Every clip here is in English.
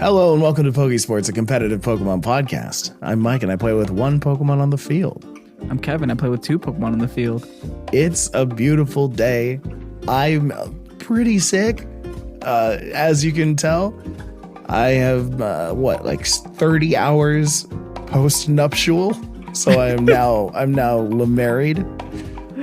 Hello and welcome to Pokésports, a competitive Pokemon podcast. I'm Mike and I play with one Pokemon on the field. I'm Kevin. I play with two Pokemon on the field. It's a beautiful day. I'm pretty sick, as you can tell. I have, 30 hours post-nuptial, so I'm now married.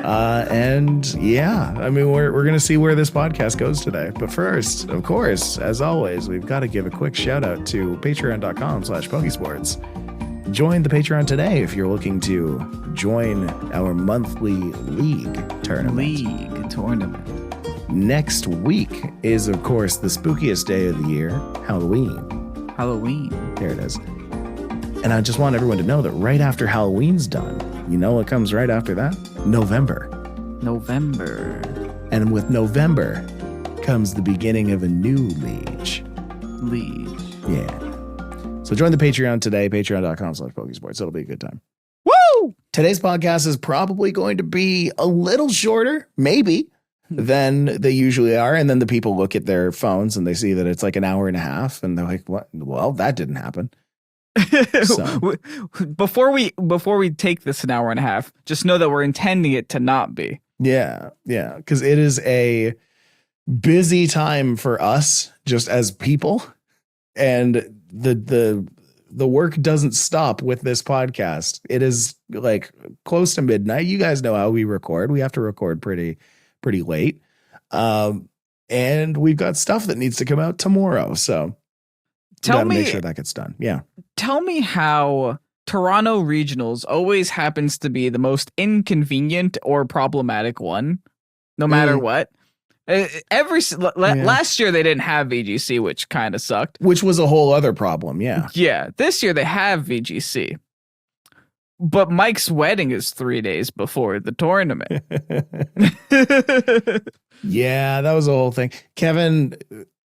And yeah, I mean, we're going to see where this podcast goes today. But first, of course, as always, we've got to give a quick shout out to patreon.com/Pokésports. Join the Patreon today if you're looking to join our monthly league tournament. Next week is, of course, the spookiest day of the year, Halloween. There it is. And I just want everyone to know that right after Halloween's done, you know what comes right after that? November. And with November comes the beginning of a new liege. Yeah. So join the Patreon today, patreon.com/Pokésports. It'll be a good time. Woo! Today's podcast is probably going to be a little shorter, maybe, than they usually are. And then the people look at their phones and they see that it's like an hour and a half. And they're like, what? Well, that didn't happen. So. Before we take this an hour and a half, just know that we're intending it to not be. Yeah, because it is a busy time for us just as people, and the work doesn't stop with this podcast. It is like close to midnight. You guys know how we record. We have to record pretty late, and we've got stuff that needs to come out tomorrow. So. Make sure that gets done. Yeah. Tell me how Toronto Regionals always happens to be the most inconvenient or problematic one, no matter what. Last year they didn't have VGC, which kind of sucked. Which was a whole other problem. Yeah. Yeah. This year they have VGC. But Mike's wedding is 3 days before the tournament. Yeah, that was the whole thing. Kevin,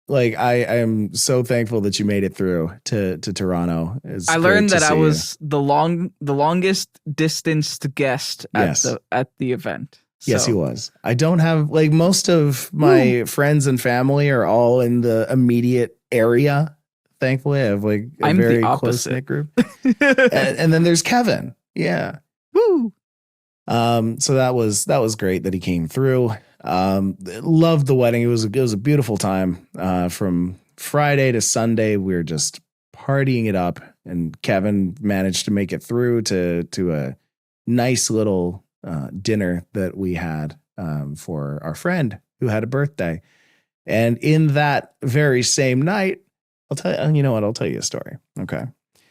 like I am so thankful that you made it through to Toronto. I learned that I was the longest distanced guest at the event. So. Yes, he was. I don't have most of my friends and family are all in the immediate area. Thankfully, I have I'm very close knit group. and then there's Kevin. Yeah. Woo. So that was great that he came through. Loved the wedding. It was a beautiful time. From Friday to Sunday, we were just partying it up, and Kevin managed to make it through to a nice little dinner that we had for our friend who had a birthday. And in that very same night, I'll tell you, you know what? I'll tell you a story. Okay.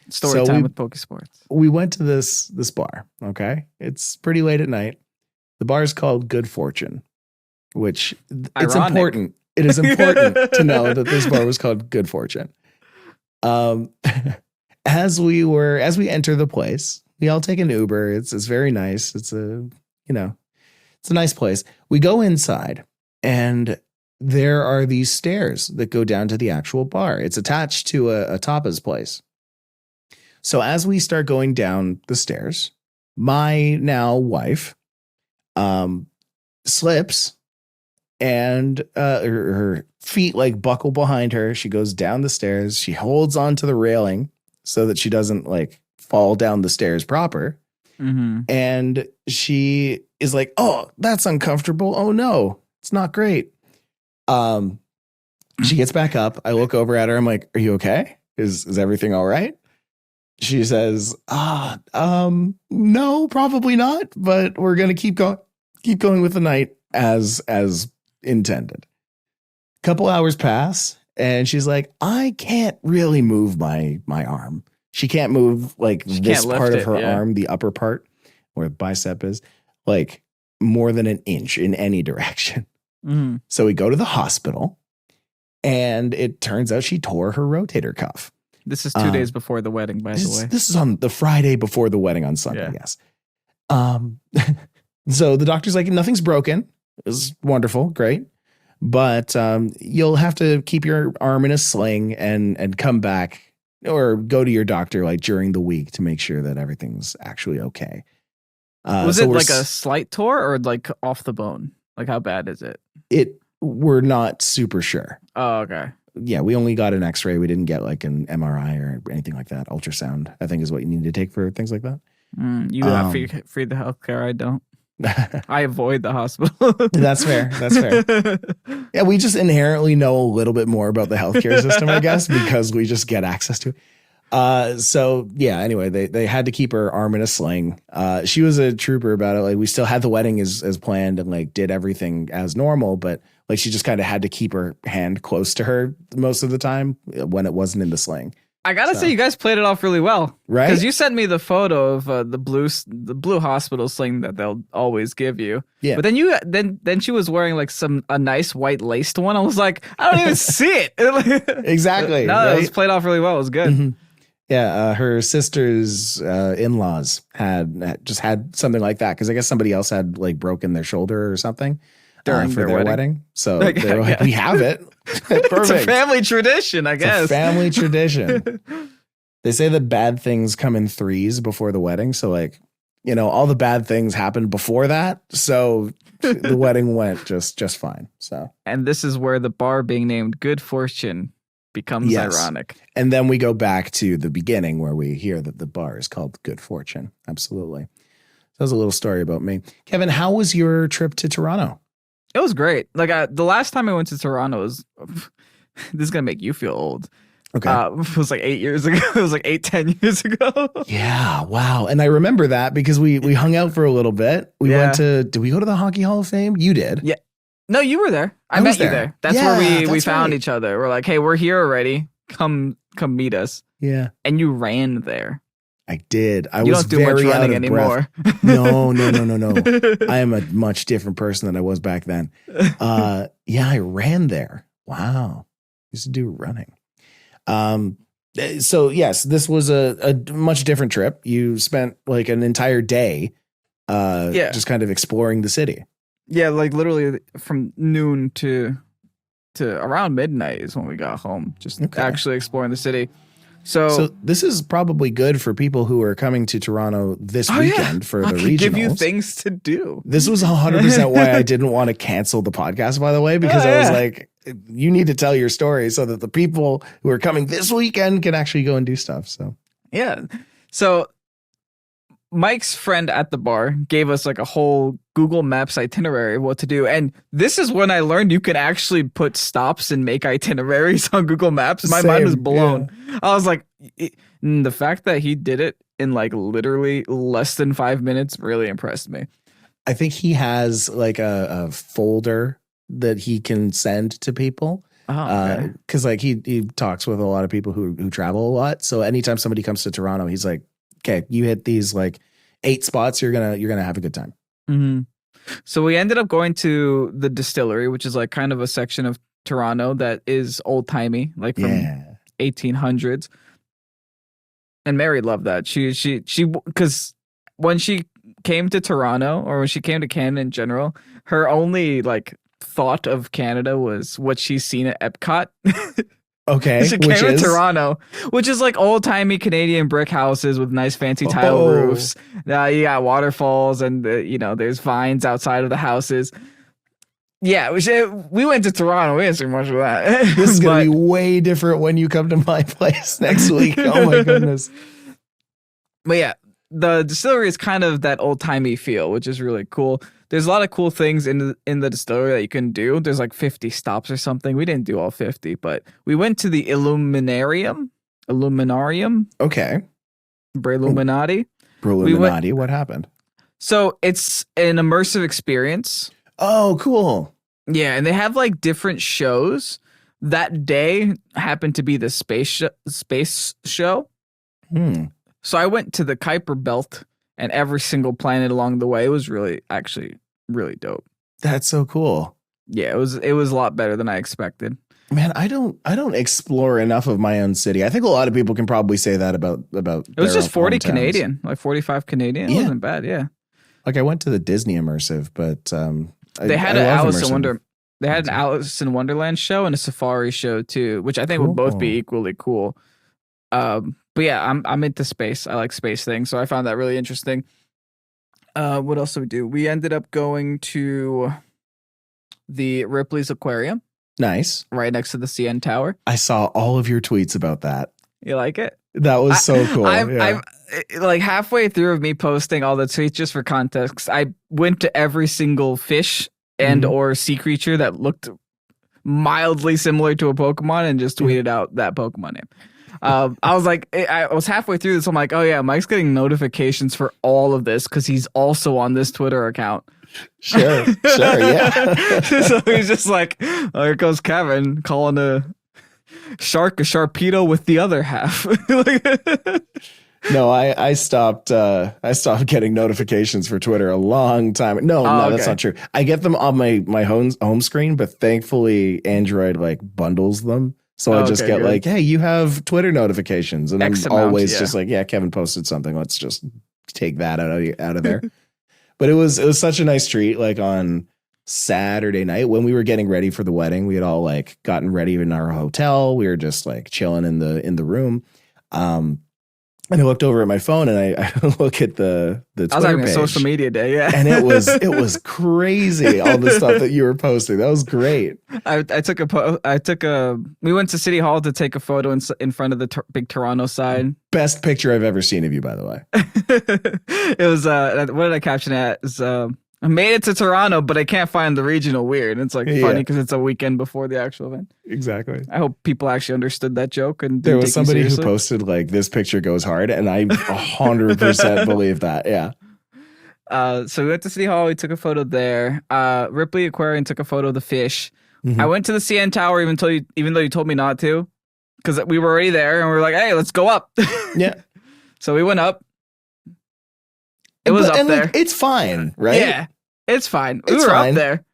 Story time with Pokésports. We went to this bar. Okay. It's pretty late at night. The bar is called Good Fortune. Which it's important. It is important to know that this bar was called Good Fortune. As we enter the place, we all take an Uber. It's very nice. It's a nice place. We go inside and there are these stairs that go down to the actual bar. It's attached to a tapas place. So as we start going down the stairs, my now wife slips. And her feet buckle behind her. She goes down the stairs. She holds onto the railing so that she doesn't fall down the stairs proper. Mm-hmm. And she is like, "Oh, that's uncomfortable. Oh no, it's not great." She gets back up. I look over at her. I'm like, "Are you okay? Is everything all right?" She says, "No, probably not. But we're gonna keep going with the night as intended." Couple hours pass and she's like, "I can't really move my arm." She can't move this part of her arm, the upper part where the bicep is, more than an inch in any direction. Mm-hmm. So we go to the hospital and it turns out she tore her rotator cuff. This is 2 days before the wedding, by the way. This is on the Friday before the wedding on Sunday. Yeah. Yes. So the doctor's like, "Nothing's broken." It was wonderful, great. But you'll have to keep your arm in a sling and come back or go to your doctor during the week to make sure that everything's actually okay. Was it a slight tore or off the bone? How bad is it? We're not super sure. Oh, okay. yeah, we only got an X-ray. We didn't get like an MRI or anything like that. Ultrasound, I think, is what you need to take for things like that. You have free the healthcare. I don't. I avoid the hospital. That's fair. That's fair. Yeah, we just inherently know a little bit more about the healthcare system, I guess, because we just get access to it. So yeah, anyway, they had to keep her arm in a sling. She was a trooper about it. Like, we still had the wedding as planned and like did everything as normal, but like she just kind of had to keep her hand close to her most of the time when it wasn't in the sling. I gotta say, you guys played it off really well, right? Because you sent me the photo of the blue hospital sling that they'll always give you. Yeah. But then she was wearing like a nice white laced one. I was like, I don't even see it. Exactly. No, right? It was played off really well. It was good. Mm-hmm. Yeah, her sister's in-laws had something like that because I guess somebody else had like broken their shoulder or something during for their wedding. So like, they were like, we have it. Perfect. It's a family tradition, I guess. It's a family tradition. They say that bad things come in threes before the wedding. So like, all the bad things happened before that. So the wedding went just fine. So, and this is where the bar being named Good Fortune becomes ironic. And then we go back to the beginning where we hear that the bar is called Good Fortune. Absolutely. That was a little story about me. Kevin, how was your trip to Toronto? It was great. Like the last time I went to Toronto was, this is going to make you feel old. Okay. It was like 8 years ago. It was like 10 years ago. Yeah. Wow. And I remember that because we hung out for a little bit. We went to, did we go to the Hockey Hall of Fame? You did. Yeah. No, you were there. I met you there. That's where we found each other. We're like, hey, we're here already. Come meet us. Yeah. And you ran there. I did. You don't do much running anymore. No. I am a much different person than I was back then. Yeah, I ran there. Wow. Used to do running. So yes, this was a much different trip. You spent like an entire day just kind of exploring the city. Yeah, like literally from noon to around midnight is when we got home. Just actually exploring the city. So this is probably good for people who are coming to Toronto this weekend for the regionals. Give you things to do. This was 100% why I didn't want to cancel the podcast, by the way, because I was like, you need to tell your story so that the people who are coming this weekend can actually go and do stuff. So yeah. So Mike's friend at the bar gave us like a whole Google Maps itinerary of what to do. And this is when I learned you can actually put stops and make itineraries on Google Maps. My mind was blown. Yeah. I was like, the fact that he did it in like literally less than 5 minutes really impressed me. I think he has like a folder that he can send to people. Because like he talks with a lot of people who travel a lot. So anytime somebody comes to Toronto, he's like, okay, you hit these like 8 spots, you're gonna have a good time. Mm-hmm. So we ended up going to the distillery, which is like kind of a section of Toronto that is old timey, like from 1800s. And Mary loved that. She because when she came to Toronto, or when she came to Canada in general, her only like thought of Canada was what she's seen at Epcot. Okay, she came to Toronto, which is like old timey Canadian brick houses with nice fancy tile roofs. You got waterfalls, and there's vines outside of the houses. Yeah, we went to Toronto. We didn't see much of that. This is gonna be way different when you come to my place next week. Oh my goodness! But yeah, the distillery is kind of that old timey feel, which is really cool. There's a lot of cool things in the distillery that you can do. There's like 50 stops or something. We didn't do all 50, but we went to the Illuminarium. Okay. Illuminati. What happened? So it's an immersive experience. Oh, cool. Yeah, and they have like different shows. That day happened to be the space show. So I went to the Kuiper Belt and every single planet along the way. It was really dope. That's so cool. Yeah, it was a lot better than I expected. Man, I don't explore enough of my own city. I think a lot of people can probably say that about it was just 40 Canadian, like 45 Canadian. It wasn't bad, yeah. Like I went to the Disney immersive, but they had an Alice in Wonderland show and a safari show too, which I think would both be equally cool. But yeah, I'm into space. I like space things, so I found that really interesting. What else did we do? We ended up going to the Ripley's Aquarium. Nice. right next to the CN Tower. I saw all of your tweets about that. You like it? That was so cool. I'm like halfway through of me posting all the tweets. Just for context, I went to every single fish and or sea creature that looked mildly similar to a Pokemon and just tweeted out that Pokemon name. I was like, I was halfway through this. I'm like, oh yeah, Mike's getting notifications for all of this because he's also on this Twitter account. Sure, yeah. So he's just like, oh, here goes Kevin calling a shark a Sharpedo with the other half. No, I stopped getting notifications for Twitter a long time. No, that's not true. I get them on my home screen, but thankfully Android like bundles them. So I just get good. Like, hey, you have Twitter notifications. And I'm always just like, yeah, Kevin posted something. Let's just take that out of there. But it was such a nice treat. Like on Saturday night when we were getting ready for the wedding, we had all like gotten ready in our hotel. We were just like chilling in the room. And I looked over at my phone and I look at the Twitter I was having page, a social media day, yeah. And it was crazy, all the stuff that you were posting. That was great. We went to City Hall to take a photo in front of the big Toronto sign. Best picture I've ever seen of you, by the way. It was, what did I caption it as? I made it to Toronto, but I can't find the regional weird. And it's like funny because it's a weekend before the actual event. Exactly. I hope people actually understood that joke. And there was somebody who posted like, this picture goes hard. And I 100% believe that. Yeah. So we went to City Hall. We took a photo there. Ripley Aquarium took a photo of the fish. Mm-hmm. I went to the CN Tower even though you told me not to, because we were already there and we were like, hey, let's go up. Yeah. So we went up. It was up there. Like, it's fine, right? Yeah, it's fine. We were up there.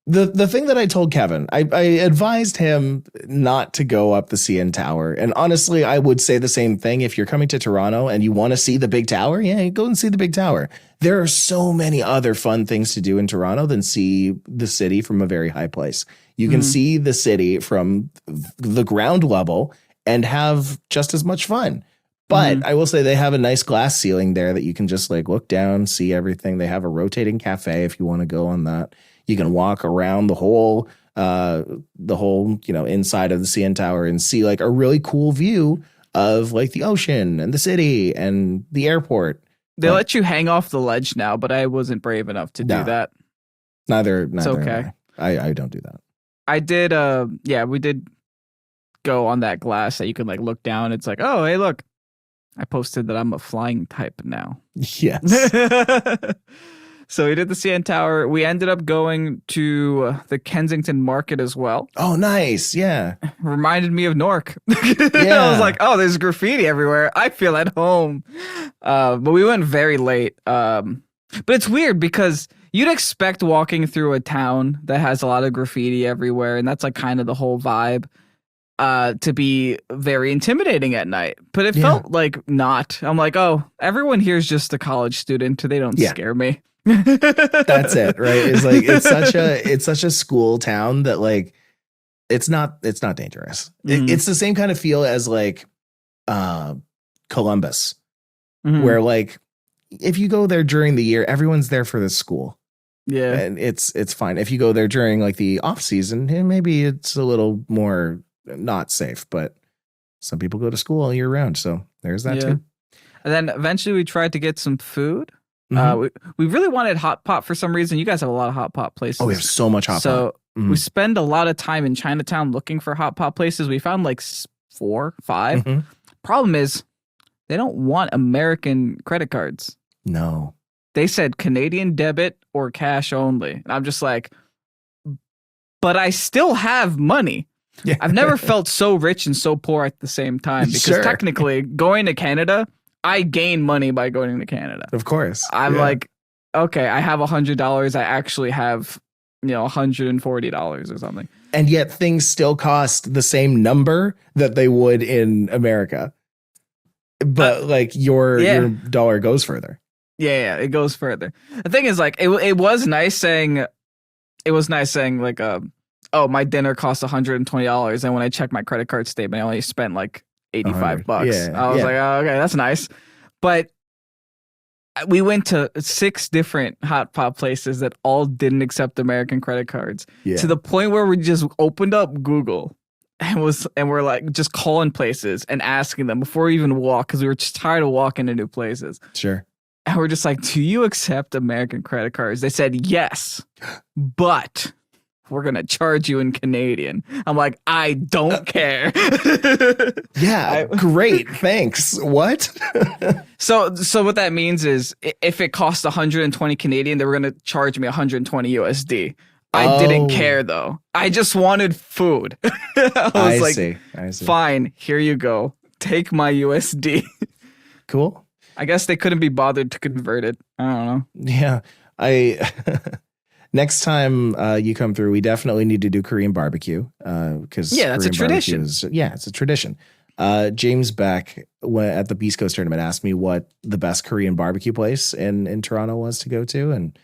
The thing that I told Kevin, I advised him not to go up the CN Tower. And honestly, I would say the same thing. If you're coming to Toronto and you want to see the big tower, yeah, go and see the big tower. There are so many other fun things to do in Toronto than see the city from a very high place. You can see the city from the ground level and have just as much fun. But I will say they have a nice glass ceiling there that you can just like look down, see everything. They have a rotating cafe if you want to go on that. You can walk around the whole inside of the CN Tower and see like a really cool view of like the ocean and the city and the airport. They let you hang off the ledge now, but I wasn't brave enough to do that. Neither. It's okay. I don't do that. I did. We did go on that glass that you can like look down. It's like, oh, hey, look. I posted that I'm a flying type now. Yes. So we did the CN Tower. We ended up going to the Kensington Market as well. Oh, nice. Yeah. Reminded me of Newark. Yeah. I was like, oh, there's graffiti everywhere. I feel at home. But we went very late. But it's weird because you'd expect walking through a town that has a lot of graffiti everywhere, and that's like kind of the whole vibe. To be very intimidating at night, but it felt like not. I'm like, oh, everyone here is just a college student. They don't scare me. That's it, right? It's like it's such a school town that like it's not dangerous. It's the same kind of feel as like Columbus, where like if you go there during the year, everyone's there for the school. Yeah, and it's fine. If you go there during like the off season, maybe it's a little more not safe, but some people go to school all year round, so there's that too. And then eventually we tried to get some food. We really wanted hot pot for some reason. You guys have a lot of hot pot places. Oh, we have so much hot pot. So we spend a lot of time in Chinatown looking for hot pot places. We found like 4, 5. Problem is they don't want American credit cards. No. They said Canadian debit or cash only. And I'm just like, but I still have money. Yeah. I've never felt so rich and so poor at the same time because technically going to Canada, I gain money by going to Canada. Of course. I'm like, okay, I have $100. I actually have, $140 or something. And yet things still cost the same number that they would in America. But like your dollar goes further. Yeah, it goes further. The thing is like, it was nice saying like, oh, my dinner cost $120, and when I checked my credit card statement, I only spent like $85. Yeah, I was like, oh, okay, that's nice. But we went to 6 different hot pot places that all didn't accept American credit cards. Yeah. To the point where we just opened up Google and we're like just calling places and asking them before we even walk, because we were just tired of walking to new places. Sure. And we're just like, do you accept American credit cards? They said yes, but we're going to charge you in Canadian. I'm like, I don't care. Yeah, great. Thanks. What? So what that means is if it costs 120 Canadian, they were going to charge me 120 USD. I didn't care though. I just wanted food. I was see. Fine, here you go. Take my USD. Cool. I guess they couldn't be bothered to convert it. I don't know. Yeah. Next time you come through, we definitely need to do Korean barbecue. Because that's a tradition. It's a tradition. James Beck at the Beast Coast tournament asked me what the best Korean barbecue place in Toronto was to go to. And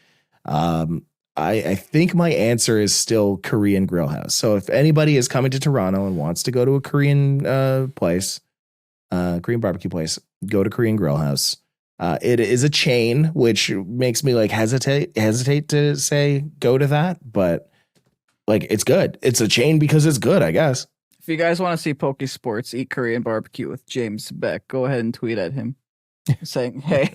I think my answer is still Korean Grill House. So if anybody is coming to Toronto and wants to go to a Korean place, Korean barbecue place, go to Korean Grill House. It is a chain, which makes me like hesitate to say go to that, but like it's good. It's a chain because it's good, I guess. If you guys want to see Pokésports eat Korean barbecue with James Beck, go ahead and tweet at him saying, "Hey,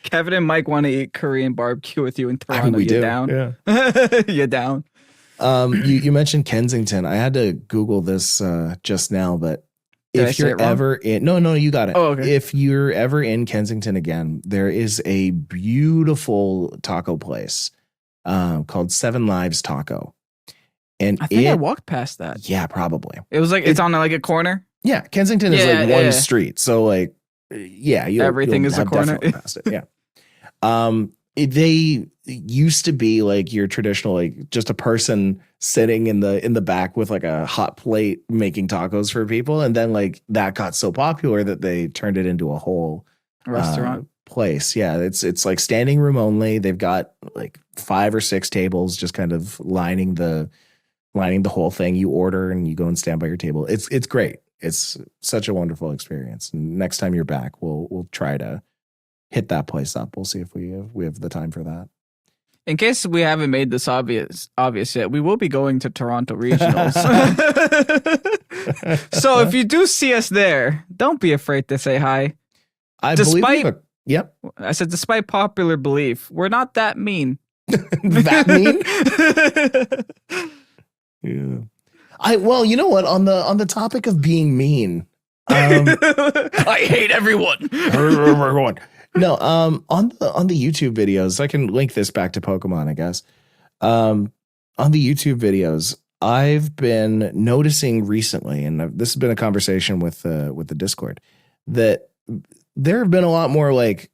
Kevin and Mike want to eat Korean barbecue with you in Toronto. You down? Yeah. You down?" You mentioned Kensington. I had to Google this just now, but if you're ever in, no, you got it. Oh, okay. If you're ever in Kensington again, there is a beautiful taco place called 7 Lives Taco. And I think I walked past that. Yeah, probably. It was like it's on like a corner. Yeah, Kensington is like one street, so like everything is a corner. Past it. Yeah. They used to be like your traditional, like just a person sitting in the back with like a hot plate making tacos for people, and then like that got so popular that they turned it into a whole restaurant place. Yeah, it's like standing room only. They've got like 5 or 6 tables just kind of lining the whole thing. You order and you go and stand by your table. It's great. It's such a wonderful experience. And next time you're back, we'll try to hit that place up. We'll see if we have the time for that. In case we haven't made this obvious yet, we will be going to Toronto Regionals. So if you do see us there, don't be afraid to say hi. Yep. I said, despite popular belief, we're not that mean. That mean? Yeah. Well, you know what? On the topic of being mean, I hate everyone. No, on the YouTube videos, I can link this back to Pokemon, I guess. On the YouTube videos, I've been noticing recently, and this has been a conversation with the Discord, that there have been a lot more like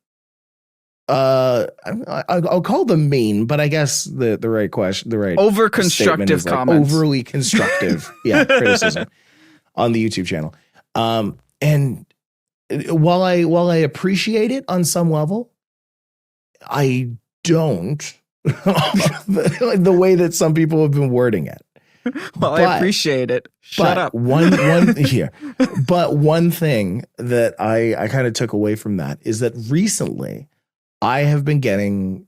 I'll call them mean, but I guess the right question, the right over constructive comments, overly constructive, criticism on the YouTube channel. And while I appreciate it on some level, I don't the way that some people have been wording it. Well, I appreciate it. Shut up. But one thing that I kind of took away from that is that recently I have been getting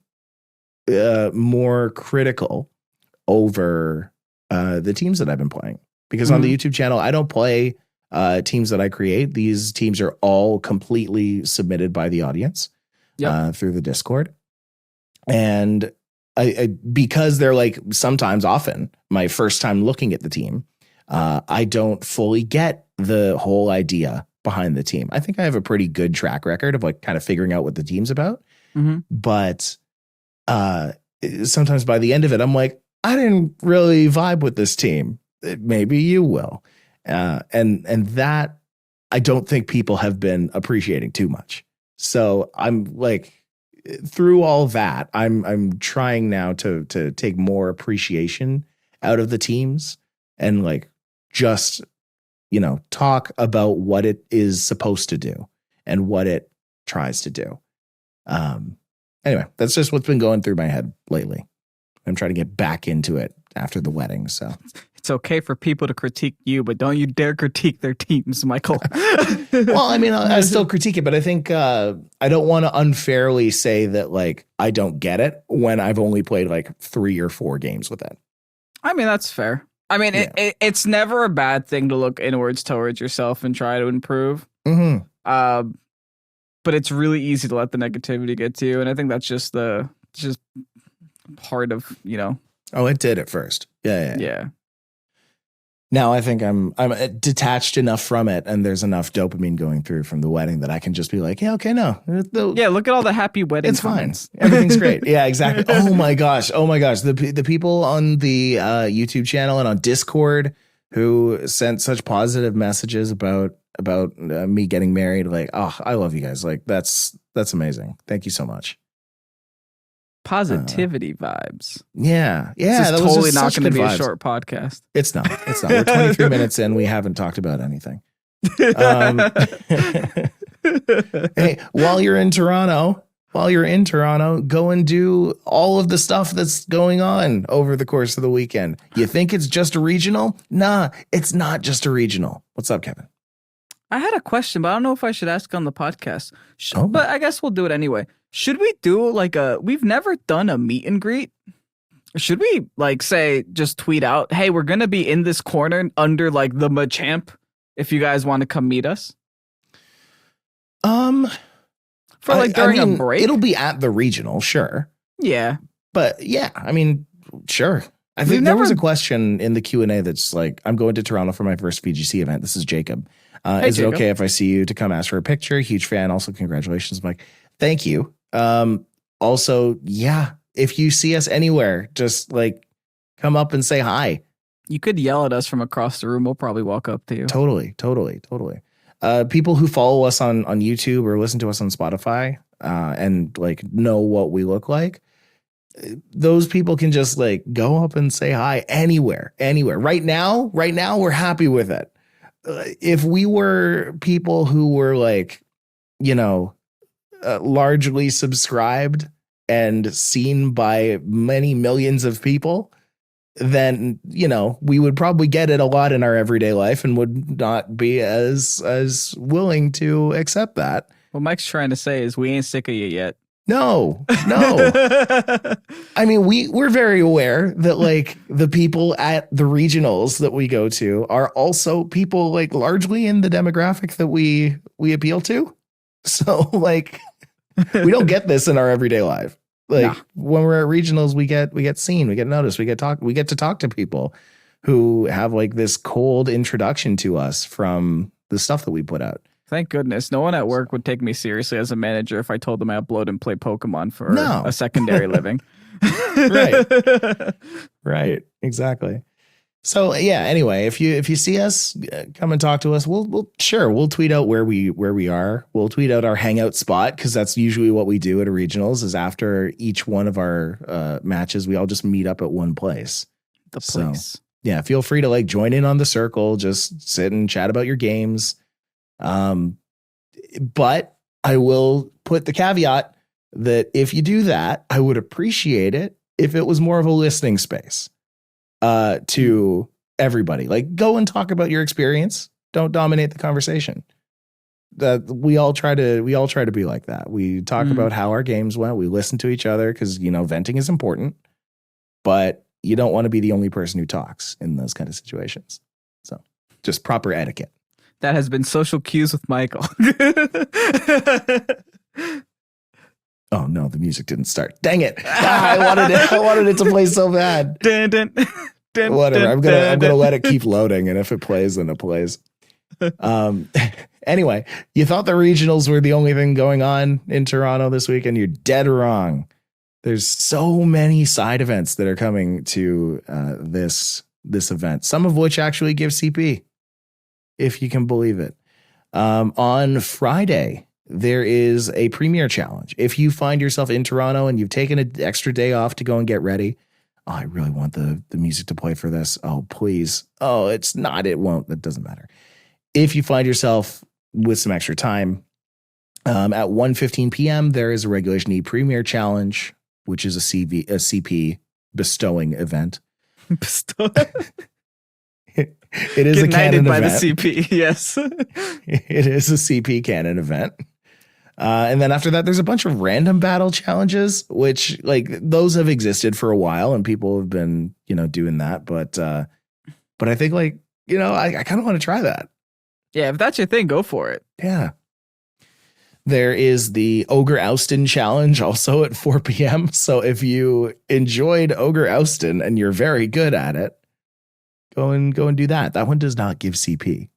more critical over the teams that I've been playing, because on the YouTube channel, I don't play teams that I create. These teams are all completely submitted by the audience through the Discord. And I because they're like often my first time looking at the team, I don't fully get the whole idea behind the team. I think I have a pretty good track record of like kind of figuring out what the team's about. But sometimes by the end of it, I'm like, I didn't really vibe with this team. Maybe you will. And that I don't think people have been appreciating too much. So I'm like, through all that, I'm trying now to take more appreciation out of the teams and like just, talk about what it is supposed to do and what it tries to do. Anyway, that's just what's been going through my head lately. I'm trying to get back into it after the wedding. So It's okay for people to critique you, but don't you dare critique their teams, Michael. well, I mean, I still critique it, but I think I don't want to unfairly say that like I don't get it when I've only played like 3 or 4 games with it. I mean, that's fair. I mean, it's never a bad thing to look inwards towards yourself and try to improve. Mm-hmm. But it's really easy to let the negativity get to you, and I think that's just part of, you know. Oh, it did at first. Yeah. Now I think I'm detached enough from it, and there's enough dopamine going through from the wedding that I can just be like, yeah, okay, no. Yeah, look at all the happy wedding It's comments. fine. Everything's great. Yeah, exactly. Oh my gosh. The people on the YouTube channel and on Discord who sent such positive messages about me getting married. Like, oh, I love you guys. Like, that's amazing. Thank you so much. Positivity vibes. Yeah. This is totally not going to be vibes. a short podcast. It's not. We're 23 minutes in. We haven't talked about anything. Hey, while you're in Toronto, go and do all of the stuff that's going on over the course of the weekend. You think it's just a regional? Nah, it's not just a regional. What's up, Kevin? I had a question, but I don't know if I should ask on the podcast. Oh. But I guess we'll do it anyway. Should we do we've never done a meet and greet. Should we just tweet out, hey, we're going to be in this corner under like the Machamp if you guys want to come meet us? During a break? It'll be at the regional, sure. Yeah. But yeah, I mean, sure. I think there was a question in the Q&A that's like, I'm going to Toronto for my first VGC event. This is Jacob. Hey, is Jacob. it okay if I see you to come ask for a picture? Huge fan. Also, congratulations, Mike. Thank you. Also, yeah, if you see us anywhere, just like come up and say hi. You could yell at us from across the room. We'll probably walk up to you. Totally. People who follow us on YouTube or listen to us on Spotify and like know what we look like, those people can just like go up and say hi anywhere. Right now, we're happy with it. If we were people who were like, you know, largely subscribed and seen by many millions of people, then, you know, we would probably get it a lot in our everyday life and would not be as willing to accept that. What Mike's trying to say is we ain't sick of you yet. No. I mean, we're very aware that like the people at the regionals that we go to are also people like largely in the demographic that we appeal to. So like we don't get this in our everyday life. Like when we're at regionals, we get seen, we get noticed, we get to talk to people who have like this cold introduction to us from the stuff that we put out. Thank goodness. No one at work would take me seriously as a manager if I told them I upload and play Pokemon for a secondary living. Right. Exactly. So yeah, anyway, if you see us, come and talk to us. We'll tweet out where we are. We'll tweet out our hangout spot because that's usually what we do at a regionals is after each one of our matches, we all just meet up at one place. So, yeah, feel free to like join in on the circle, just sit and chat about your games. But I will put the caveat that if you do that, I would appreciate it if it was more of a listening space to everybody. Like go and talk about your experience. Don't dominate the conversation. We all try to be like that. We talk about how our games went. We listen to each other because, you know, venting is important, but you don't want to be the only person who talks in those kind of situations. So just proper etiquette. That has been Social Cues with Michael. Oh no, the music didn't start. Dang it! I wanted it to play so bad. Whatever. I'm gonna let it keep loading, and if it plays, then it plays. Anyway, you thought the regionals were the only thing going on in Toronto this weekend. You're dead wrong. There's so many side events that are coming to this event. Some of which actually give CP. If you can believe it. On Friday, there is a premiere challenge. If you find yourself in Toronto and you've taken an extra day off to go and get ready, oh, I really want the music to play for this. Oh, please. Oh, it won't. That doesn't matter. If you find yourself with some extra time, at 1:15 p.m., there is a Regulation E premiere challenge, which is a CP bestowing event. Pistol. It is a Get canon knighted by event. the CP. Yes. It is a CP canon event. And then after that, there's a bunch of random battle challenges, which like those have existed for a while and people have been, doing that. But I think like, I kind of want to try that. Yeah, if that's your thing, go for it. Yeah. There is the Ogre Oustin challenge also at 4 p.m. So if you enjoyed Ogre Oustin and you're very good at it, go and do that. That one does not give CP.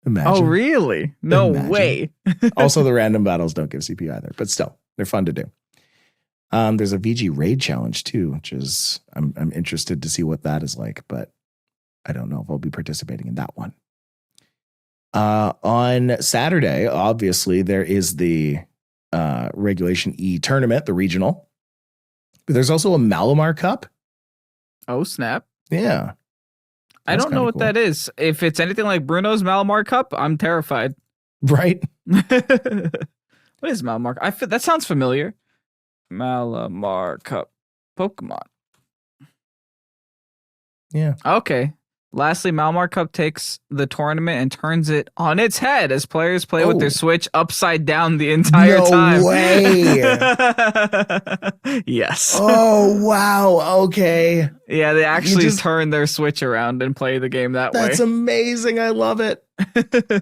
Imagine. Oh, really? No Imagine. way. Also, the random battles don't give CP either, but still, they're fun to do. There's a VG raid challenge too, which is I'm interested to see what that is like, but I don't know if I'll be participating in that one. On Saturday, obviously, there is the Regulation E tournament, the regional. But there's also a Malamar Cup. Oh, snap. Yeah. I don't know what that is. If it's anything like Bruno's Malamar Cup, I'm terrified. Right? What is Malamar? That sounds familiar. Malamar Cup. Pokemon. Yeah. Okay. Lastly, Malamar Cup takes the tournament and turns it on its head as players play with their Switch upside down the entire time. No way. Yes. Oh, wow. Okay. Yeah, they actually turn their Switch around and play the game that way. That's amazing. I love it.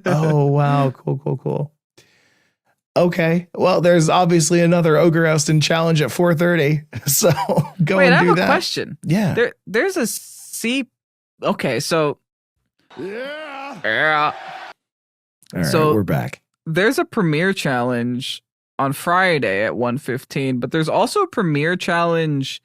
Oh, wow. Cool. Okay. Well, there's obviously another Ogre Oustin challenge at 4:30. So go and do that. Wait, I have a question. Yeah. There's a Okay, so yeah. All right, so we're back. There's a premiere challenge on Friday at 1:15, but there's also a premiere challenge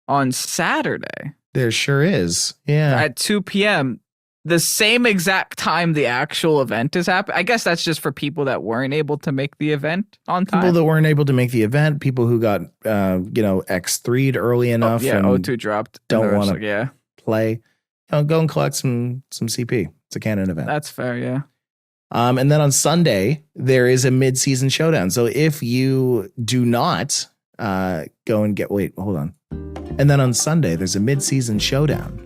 on Saturday. There sure is. Yeah. At 2 p.m. The same exact time the actual event is happening. I guess that's just for people that weren't able to make the event on time. People that weren't able to make the event, people who got X3'd early enough. Yeah, and O2 dropped. Don't want to play. Go and collect some CP. It's a canon event. That's fair, yeah. And then on Sunday, there is a mid-season showdown. So if you do not go and hold on. And then on Sunday, there's a mid-season showdown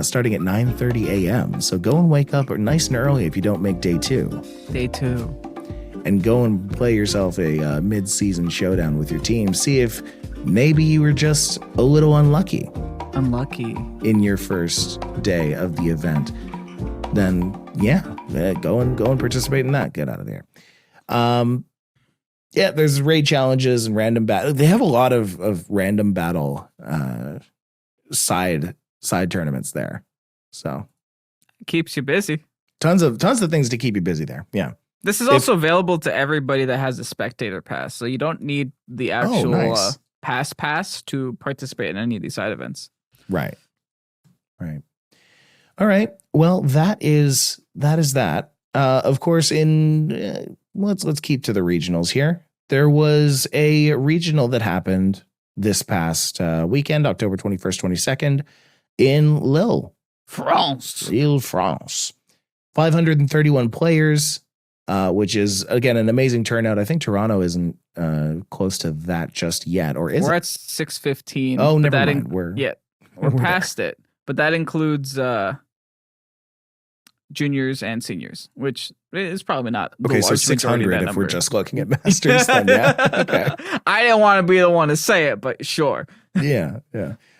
starting at 9:30 a.m. So go and wake up nice and early if you don't make day 2. Day 2. And go and play yourself a mid-season showdown with your team. See if maybe you were just a little unlucky in your first day of the event. Then go and participate in that. Get out of there. There's raid challenges and random battle. They have a lot of random battle side tournaments there. So keeps you busy. Tons of things to keep you busy there. Yeah. This is also available to everybody that has a spectator pass. So you don't need the actual pass to participate in any of these side events. Right. All right. Well, that is that. Of course, let's keep to the regionals here. There was a regional that happened this past weekend, October 21st, 22nd, in Lille, France. Lille, France. 531 players, which is, again, an amazing turnout. I think Toronto isn't close to that just yet, or is We're it? at 615. Oh, never mind. We're past it. But that includes juniors and seniors, which is probably not okay. So 600 if we're just looking at masters. Then okay. I didn't want to be the one to say it, but sure. Yeah.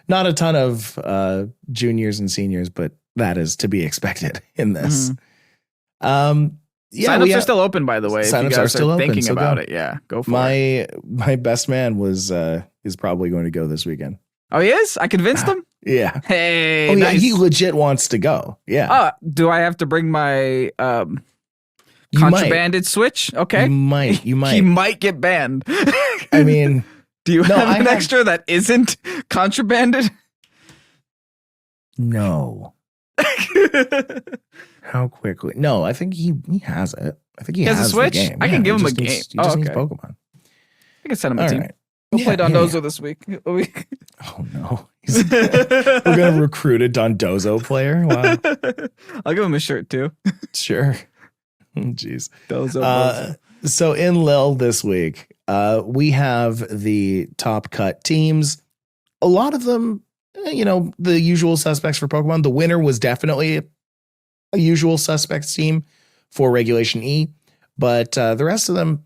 Not a ton of juniors and seniors, but that is to be expected in this. Mm-hmm. Signups are still open, by the way. Signups are still open. Thinking about it, yeah, go for it. My best man is probably going to go this weekend. Oh, he is? I convinced him? Yeah. Hey, nice. Yeah, he legit wants to go. Yeah. Do I have to bring my contrabanded Switch? Okay. You might. He might get banned. I mean, do you have an extra that isn't contrabanded? No. How quickly? No, I think he has it. I think he has a Switch. The game. I can give him a game. He just needs Pokemon. I can send him a team. Right. We'll play Dondozo this week. Oh no! We're gonna recruit a Dondozo player. Wow! I'll give him a shirt too. Sure. Jeez. Dozo. So in Lille this week, we have the top cut teams. A lot of them the usual suspects for Pokemon. The winner was definitely a usual suspects team for Regulation E, but the rest of them,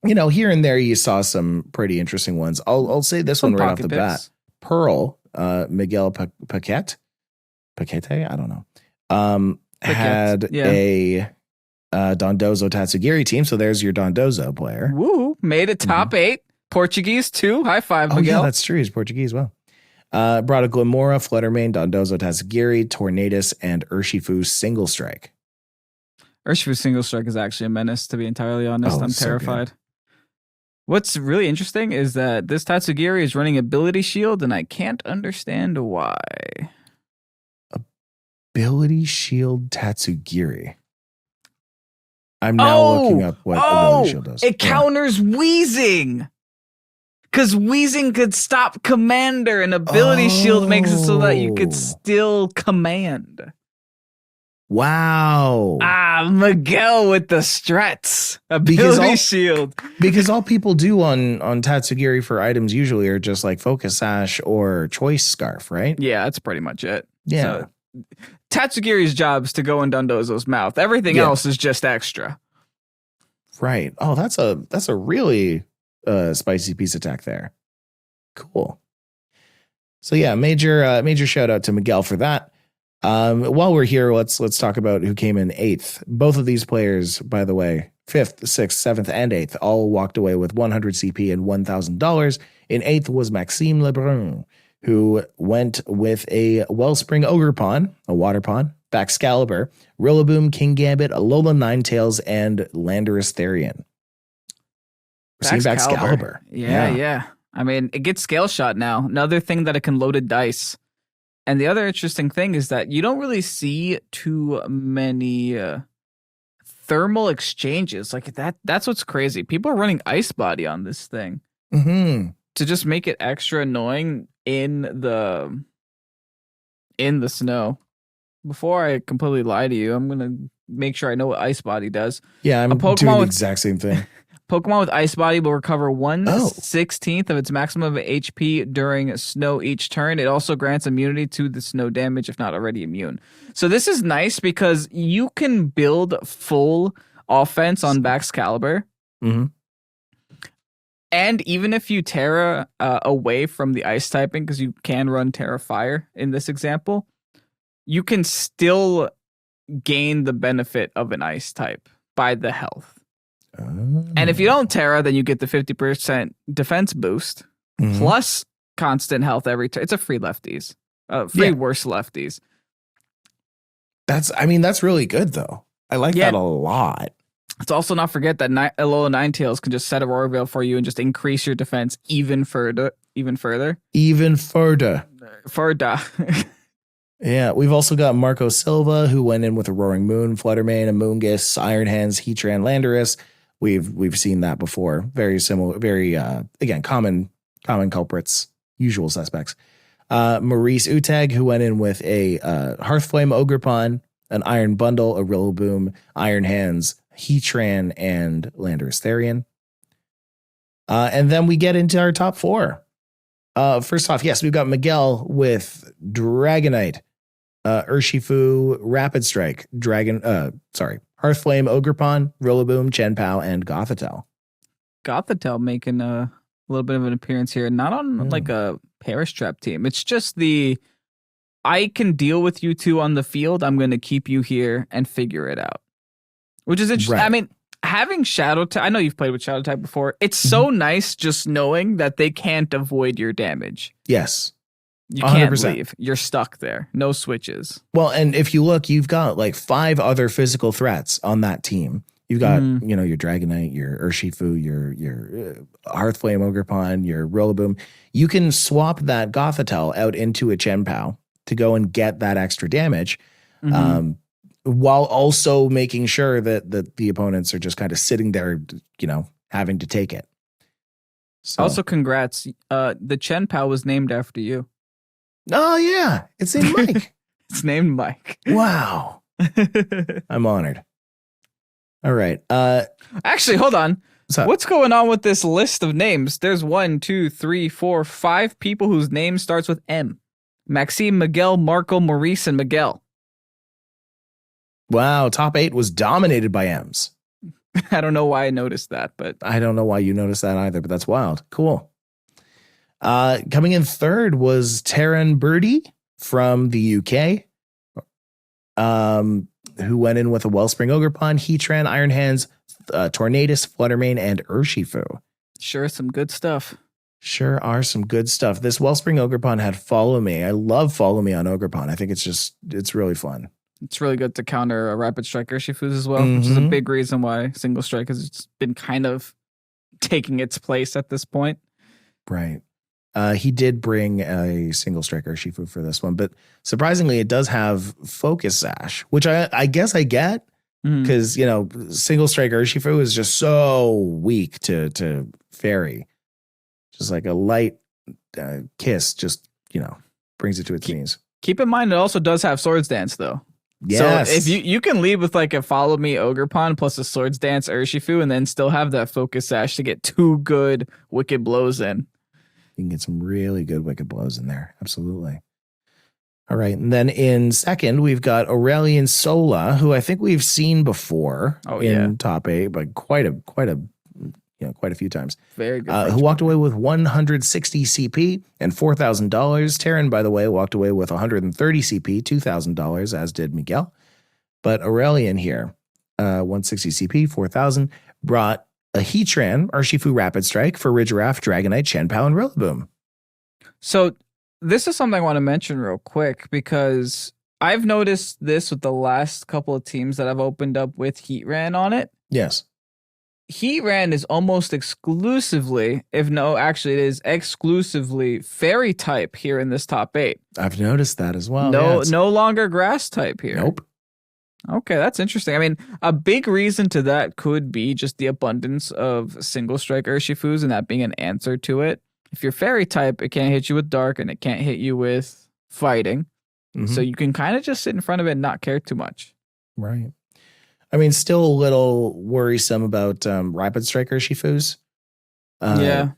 here and there, you saw some pretty interesting ones. I'll say this Some one right off pocket the picks. bat. Pearl, Miguel Paquette, I don't know, had yeah. a Dondozo Tatsugiri team. So there's your Dondozo player. Woo! Made it top 8. Portuguese too. High five, Oh Miguel. yeah, that's true. He's Portuguese. Well, brought a Glimora, Fluttermane, Dondozo Tatsugiri, Tornadus, and Urshifu Single Strike. Urshifu Single Strike is actually a menace, to be entirely honest. I'm so terrified. What's really interesting is that this Tatsugiri is running Ability Shield, and I can't understand why. Ability Shield Tatsugiri. I'm now looking up what Ability Shield does. It counters Wheezing. Because Wheezing could stop Commander, and Ability Shield makes it so that you could still command. Wow. Miguel with the strats. Ability Shield. Because all people do on Tatsugiri for items usually are just like Focus Sash or Choice Scarf, right? Yeah, that's pretty much it. Yeah. So, Tatsugiri's job is to go in Dondozo's mouth. Everything else is just extra. Right. Oh, that's a really spicy piece attack there. Cool. So yeah, major shout out to Miguel for that. While we're here, let's talk about who came in 8th. Both of these players, by the way, 5th, 6th, 7th, and 8th, all walked away with 100 CP and $1,000. In 8th was Maxime Lebrun, who went with a Wellspring Ogerpon, a Water Pond, Baxcalibur, Rillaboom, King Gambit, Alola Ninetales, and Landorus Therian. We're seeing Baxcalibur. Yeah. I mean, it gets Scale Shot now. Another thing that it can loaded dice. And the other interesting thing is that you don't really see too many thermal exchanges like that. That's what's crazy. People are running Ice Body on this thing to just make it extra annoying in the snow. Before I completely lie to you, I'm gonna make sure I know what Ice Body does. Yeah, I'm doing the exact same thing. Pokemon with Ice Body will recover 1/16 of its maximum HP during snow each turn. It also grants immunity to the snow damage if not already immune. So this is nice because you can build full offense on Baxcalibur. Mm-hmm. And even if you Terra away from the ice typing, because you can run Terra Fire in this example, you can still gain the benefit of an ice type by the health. And if you don't Terra, then you get the 50% defense boost plus constant health every turn. It's a free lefties, worse lefties. That's really good though. I like that a lot. Let's also not forget that Alola Ninetales can just set Aurora Veil for you and just increase your defense even further. Yeah, we've also got Marco Silva, who went in with a Roaring Moon, Fluttermane, Amoonguss, Iron Hands, Heatran, Landorus. We've seen that before. Very similar, very again common culprits, usual suspects. Maurice Uteg, who went in with a Hearthflame Ogerpon, an Iron Bundle, a Rillaboom, Iron Hands, Heatran, and Landorus Therian. And then we get into our top 4. First off, yes, we've got Miguel with Dragonite, Urshifu, Rapid Strike, Hearthflame, Ogerpon, Rillaboom, Chenpao, and Gothitelle. Gothitelle making a little bit of an appearance here, not on like a Perish Trap team. It's just I can deal with you two on the field. I'm going to keep you here and figure it out, which is interesting. Right. I mean, having Shadow Type, I know you've played with Shadow Type before. It's so nice just knowing that they can't avoid your damage. Yes. You can't 100%. Leave. You're stuck there. No switches. Well, and if you look, you've got like 5 other physical threats on that team. You've got, your Dragonite, your Urshifu, your Hearthflame Ogerpon, your Rillaboom. You can swap that Gothitelle out into a Chenpao to go and get that extra damage, while also making sure that the opponents are just kind of sitting there, having to take it. So. Also, congrats. The Chenpao was named after you. Oh, yeah. It's named Mike. It's named Mike. Wow. I'm honored. All right. Actually, hold on. What's going on with this list of names? There's 1, 2, 3, 4, 5 people whose name starts with M. Maxime, Miguel, Marco, Maurice, and Miguel. Wow, top 8 was dominated by M's. I don't know why I noticed that, but I don't know why you noticed that either, but that's wild. Cool. Coming in third was Taryn Birdie from the UK, who went in with a Wellspring Ogerpon, Heatran, Iron Hands, Tornadus, Fluttermane, and Urshifu. Sure, some good stuff. Sure are some good stuff. This Wellspring Ogerpon had Follow Me. I love Follow Me on Ogerpon. I think it's really fun. It's really good to counter a Rapid Strike Urshifus as well, which is a big reason why Single Strike has been kind of taking its place at this point. Right. He did bring a Single Strike Urshifu for this one, but surprisingly, it does have Focus Sash, which I guess I get because, Single Strike Urshifu is just so weak to Fairy. Just like a light kiss just, brings it to its knees. Keep in mind, it also does have Swords Dance, though. Yes. So if you can lead with like a Follow Me Ogerpon plus a Swords Dance Urshifu and then still have that Focus Sash to get 2 good Wicked Blows in. You can get some really good Wicked Blows in there. Absolutely. All right. And then in second, we've got Aurelian Sola, who I think we've seen before in top 8, but quite a few times. Very good. Who walked away with 160 CP and $4,000. Taryn, by the way, walked away with 130 CP, $2,000, as did Miguel. But Aurelian here, 160 CP, 4,000, brought a Heatran, Urshifu Rapid Strike for Ridgeraft, Dragonite, Shenpao, and Rillaboom. So this is something I want to mention real quick because I've noticed this with the last couple of teams that I've opened up with Heatran on it. Yes. Heatran is almost exclusively, it is exclusively Fairy type here in this top 8. I've noticed that as well. No longer Grass type here. Nope. Okay, that's interesting. I mean, a big reason to that could be just the abundance of Single Strike Urshifus and that being an answer to it. If you're Fairy type, it can't hit you with Dark and it can't hit you with Fighting. So you can kind of just sit in front of it and not care too much. Right. I mean, still a little worrisome about Rapid Strike Urshifus. Yeah.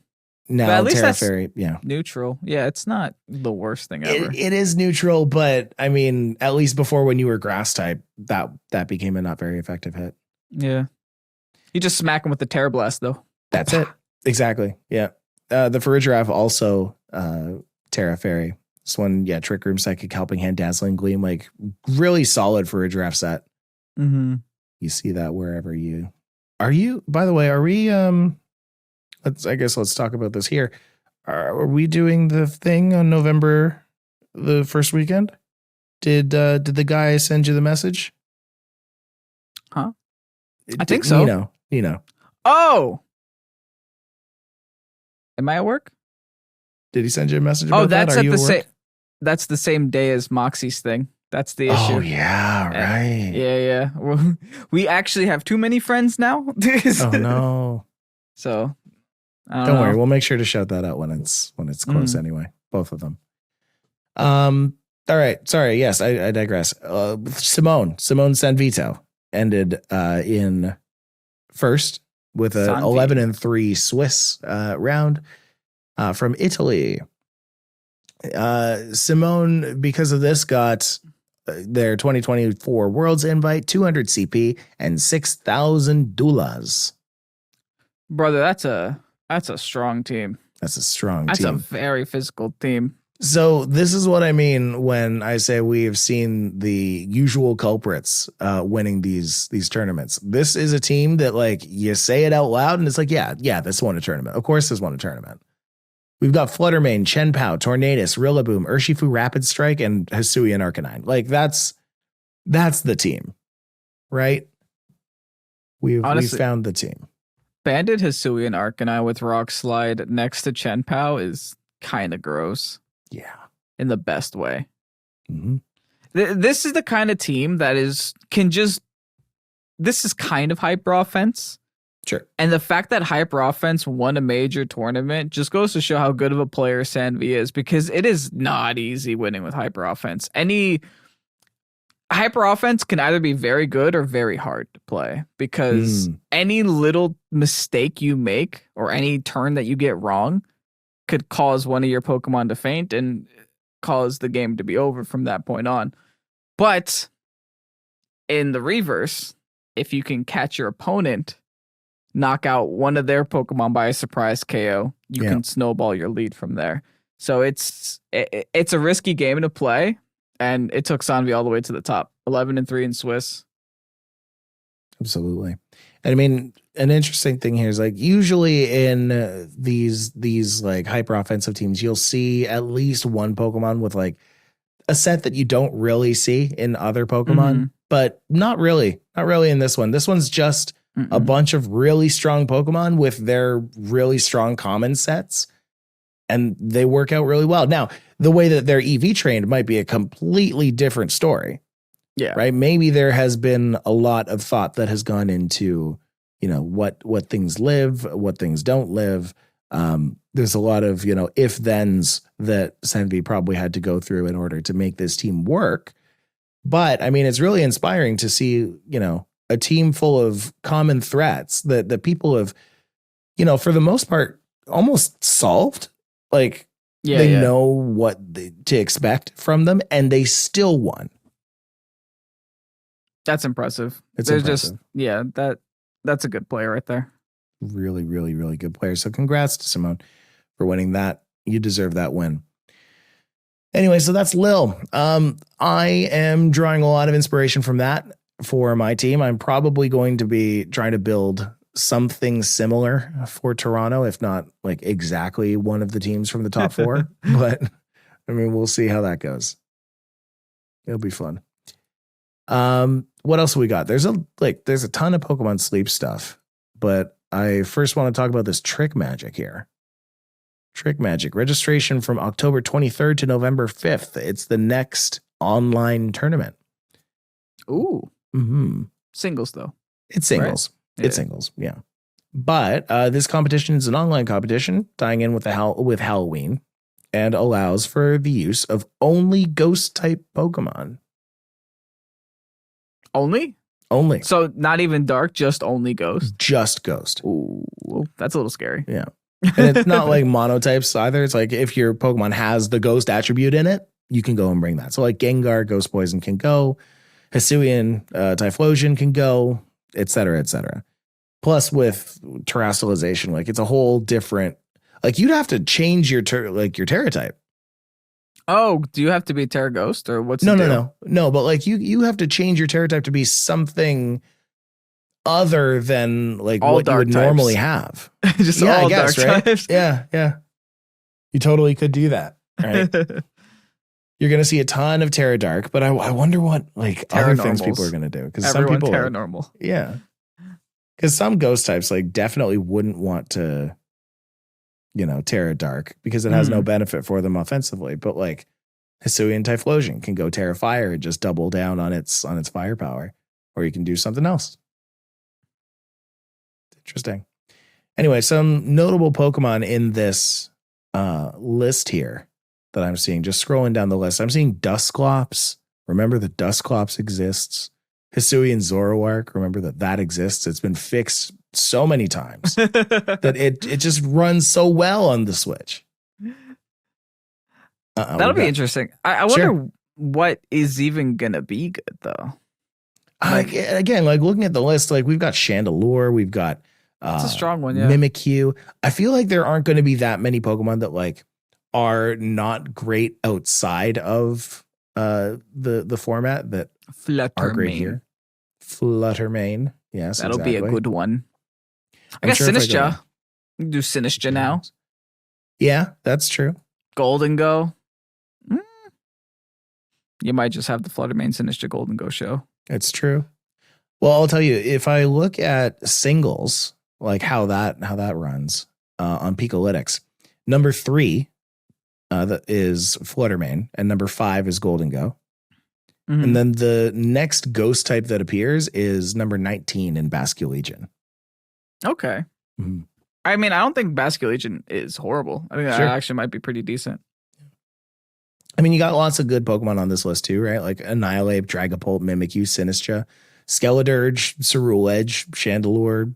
Now, but at least Terra Fairy, neutral. Yeah, it's not the worst thing ever. It is neutral, but I mean, at least before when you were Grass type, that became a not very effective hit. Yeah. You just smack him with the Terra Blast, though. That's it. Exactly. Yeah. The Farigiraf also Terra Fairy. This one, Trick Room, Psychic, Helping Hand, Dazzling Gleam, like really solid Farigiraf set. Mm-hmm. You see that wherever you are. By the way, are we let's talk about this here. Are we doing the thing on November the first weekend? Did the guy send you the message? Huh? I think so. Nino. Oh. Am I at work? Did he send you a message about that? That's the same day as Moxie's thing. That's the issue. Oh, yeah, right. Yeah. We actually have too many friends now. Oh, no. So, don't worry. We'll make sure to shout that out when it's close anyway. Both of them. All right. Sorry. Yes, I digress. Simone Sanvito ended in first with an 11-3 Swiss round from Italy. Simone, because of this, got their 2024 Worlds invite, 200 CP, and 6,000 doulas. Brother, that's a strong team. That's a strong team. That's a very physical team. So this is what I mean when I say we have seen the usual culprits winning these tournaments. This is a team that, like, you say it out loud and it's like, yeah, this won a tournament. Of course this won a tournament. We've got Fluttermane, Shenpao, Tornadus, Rillaboom, Urshifu Rapid Strike, and Hisuian Arcanine. Like, that's the team, right? We've found the team. Banded Hisuian Arcanine with Rock Slide next to Shenpao is kind of gross. Yeah. In the best way. Mm-hmm. This is the kind of team that this is kind of hyper offense. Sure. And the fact that hyper offense won a major tournament just goes to show how good of a player Sanvi is, because it is not easy winning with hyper offense. Any hyper offense can either be very good or very hard to play, because any little mistake you make or any turn that you get wrong could cause one of your Pokemon to faint. And cause the game to be over from that point on. But in the reverse, if you can catch your opponent, knock out one of their Pokemon by a surprise KO, you can snowball your lead from there. So it's a risky game to play, and it took Sanvi all the way to the top. 11-3 in Swiss. Absolutely. And I mean, an interesting thing here is like usually in these like hyper offensive teams, you'll see at least one Pokemon with like a set that you don't really see in other Pokemon, but not really in this one. This one's just a bunch of really strong Pokemon with their really strong common sets, and they work out really well. Now, the way that they're EV trained might be a completely different story. Yeah. Right. Maybe there has been a lot of thought that has gone into, what things live, what things don't live. There's a lot of, if thens that Senvi probably had to go through in order to make this team work. But I mean, it's really inspiring to see, a team full of common threats that people have, for the most part, almost solved. Like they know what to expect from them, and they still won. That's impressive. It's impressive. That's a good player right there. Really, really, really good player. So congrats to Simone for winning that. You deserve that win. Anyway, so that's Lil. I am drawing a lot of inspiration from that for my team. I'm probably going to be trying to build something similar for Toronto, if not like exactly one of the teams from the top four. But I mean, we'll see how that goes. It'll be fun. What else we got? There's a ton of Pokemon Sleep stuff, but I first want to talk about this Trick Magic here. Trick Magic registration from October 23rd to November 5th. It's the next online tournament. Ooh. Singles though. It's singles. Right? It's singles. Yeah. But this competition is an online competition tying in with Halloween and allows for the use of only ghost type Pokemon. Only? Only. So not even dark, just only ghost? Just ghost. Ooh, that's a little scary. Yeah. And it's not like monotypes either. It's like if your Pokemon has the ghost attribute in it, you can go and bring that. So like Gengar, Ghost Poison can go. Hisuian, Typhlosion can go, et cetera, et cetera. Plus with terrestrialization, like it's a whole different, like you'd have to change your Terra type. Oh, do you have to be Terra Ghost or what's No. But like you have to change your Terra type to be something other than like all what you would normally have. Just all dark types. Yeah. You totally could do that. Right. You're going to see a ton of Terra Dark, but I wonder what like other things people are going to do. Because some people Terra Normal. Yeah. Because some ghost types like definitely wouldn't want to, Terra Dark because it has no benefit for them offensively. But like Hisuian Typhlosion can go Terra Fire and just double down on its firepower, or you can do something else. Interesting. Anyway, some notable Pokemon in this list here that I'm seeing. Just scrolling down the list, I'm seeing Dusclops. Remember that Dusclops exists. Hisuian Zoroark. Remember that exists. It's been fixed so many times that it just runs so well on the Switch. That'll be interesting. I wonder what is even gonna be good though. Again, like looking at the list, like we've got Chandelure, we've got it's a strong one, yeah. Mimikyu. I feel like there aren't going to be that many Pokemon that like are not great outside of the format that are great here. Fluttermane, yes, that'll be a good one. I guess Sinistcha. You can do Sinistcha now. Yeah, that's true. Golden Go. You might just have the Fluttermane Sinistcha Golden Go show. It's true. Well, I'll tell you, if I look at singles, like how that runs on Picolytics, number 3 that is Fluttermane, and number 5 is Golden Go. And then the next ghost type that appears is number 19 in Basculegion. Okay. I mean, I don't think Basculegion is horrible. I think that actually might be pretty decent. I mean, you got lots of good Pokemon on this list too, right? Like Annihilate, Dragapult, Mimikyu, Sinistcha, Skeledirge, Ceruledge, Chandelure,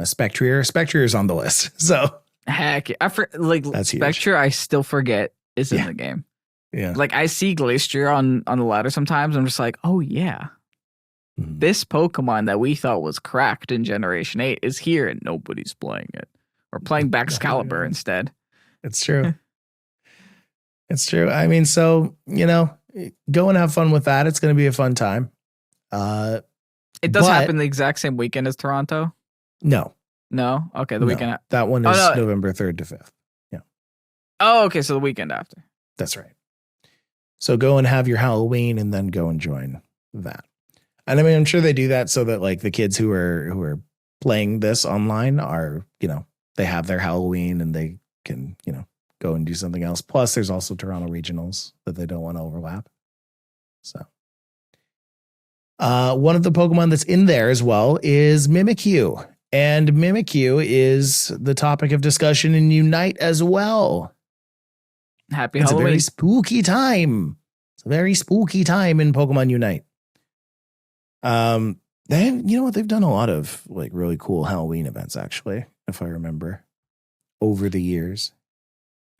Spectrier. Spectrier is on the list. So heck, Spectrier, I still forget is in the game. Yeah. Like I see Glacier on the ladder sometimes. I'm just like, oh yeah, this Pokemon that we thought was cracked in Generation 8 is here and nobody's playing it. We're playing Baxcalibur instead. It's true. It's true. I mean, so, go and have fun with that. It's going to be a fun time. It does happen the exact same weekend as Toronto? No. No? Okay, the weekend. That one is November 3rd to 5th. Yeah. Oh, okay, so the weekend after. That's right. So go and have your Halloween and then go and join that. And I mean, I'm sure they do that so that like the kids who are playing this online are, they have their Halloween and they can, go and do something else. Plus there's also Toronto Regionals that they don't want to overlap. So one of the Pokemon that's in there as well is Mimikyu. And Mimikyu is the topic of discussion in Unite as well. Happy Halloween. Halloween. It's a very spooky time. It's a very spooky time in Pokemon Unite. They've done a lot of like really cool Halloween events, actually, if I remember, over the years.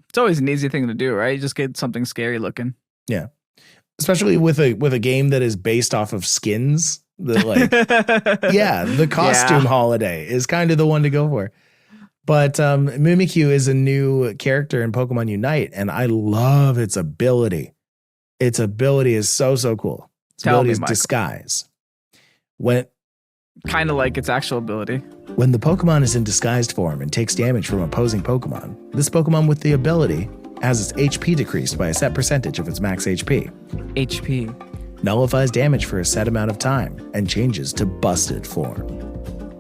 It's always an easy thing to do, right? You just get something scary looking. Yeah. Especially with a game that is based off of skins. The costume holiday is kind of the one to go for. But Mimikyu is a new character in Pokemon Unite, and I love its ability. Its ability is so cool. Its ability is disguise. Kind of like its actual ability. When the Pokemon is in disguised form and takes damage from opposing Pokemon, this Pokemon with the ability has its HP decreased by a set percentage of its max HP. HP. Nullifies damage for a set amount of time and changes to busted form.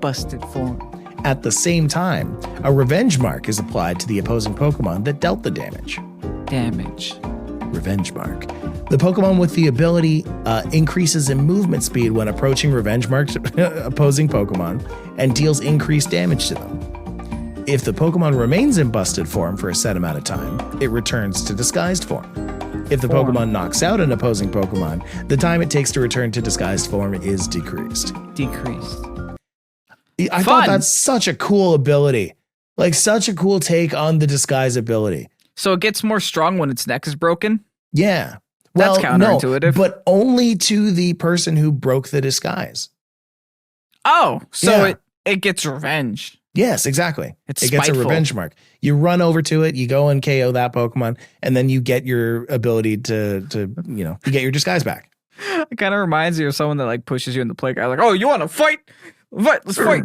Busted form. At the same time, a revenge mark is applied to the opposing Pokemon that dealt the damage. Revenge mark. The Pokemon with the ability increases in movement speed when approaching revenge marked opposing Pokemon and deals increased damage to them. If the Pokemon remains in busted form for a set amount of time, it returns to disguised form. If the Pokemon knocks out an opposing Pokemon, the time it takes to return to disguised form is decreased. I thought that's such a cool ability. Like such a cool take on the disguise ability. So it gets more strong when its neck is broken? Yeah. Well, that's counterintuitive. No, but only to the person who broke the disguise. Oh, so it gets revenge. Yes, exactly. It gets a revenge mark. You run over to it, you go and KO that Pokemon, and then you get your ability to you get your disguise back. It kind of reminds you of someone that like pushes you in the playground. Like, oh, you want to fight? Let's fight.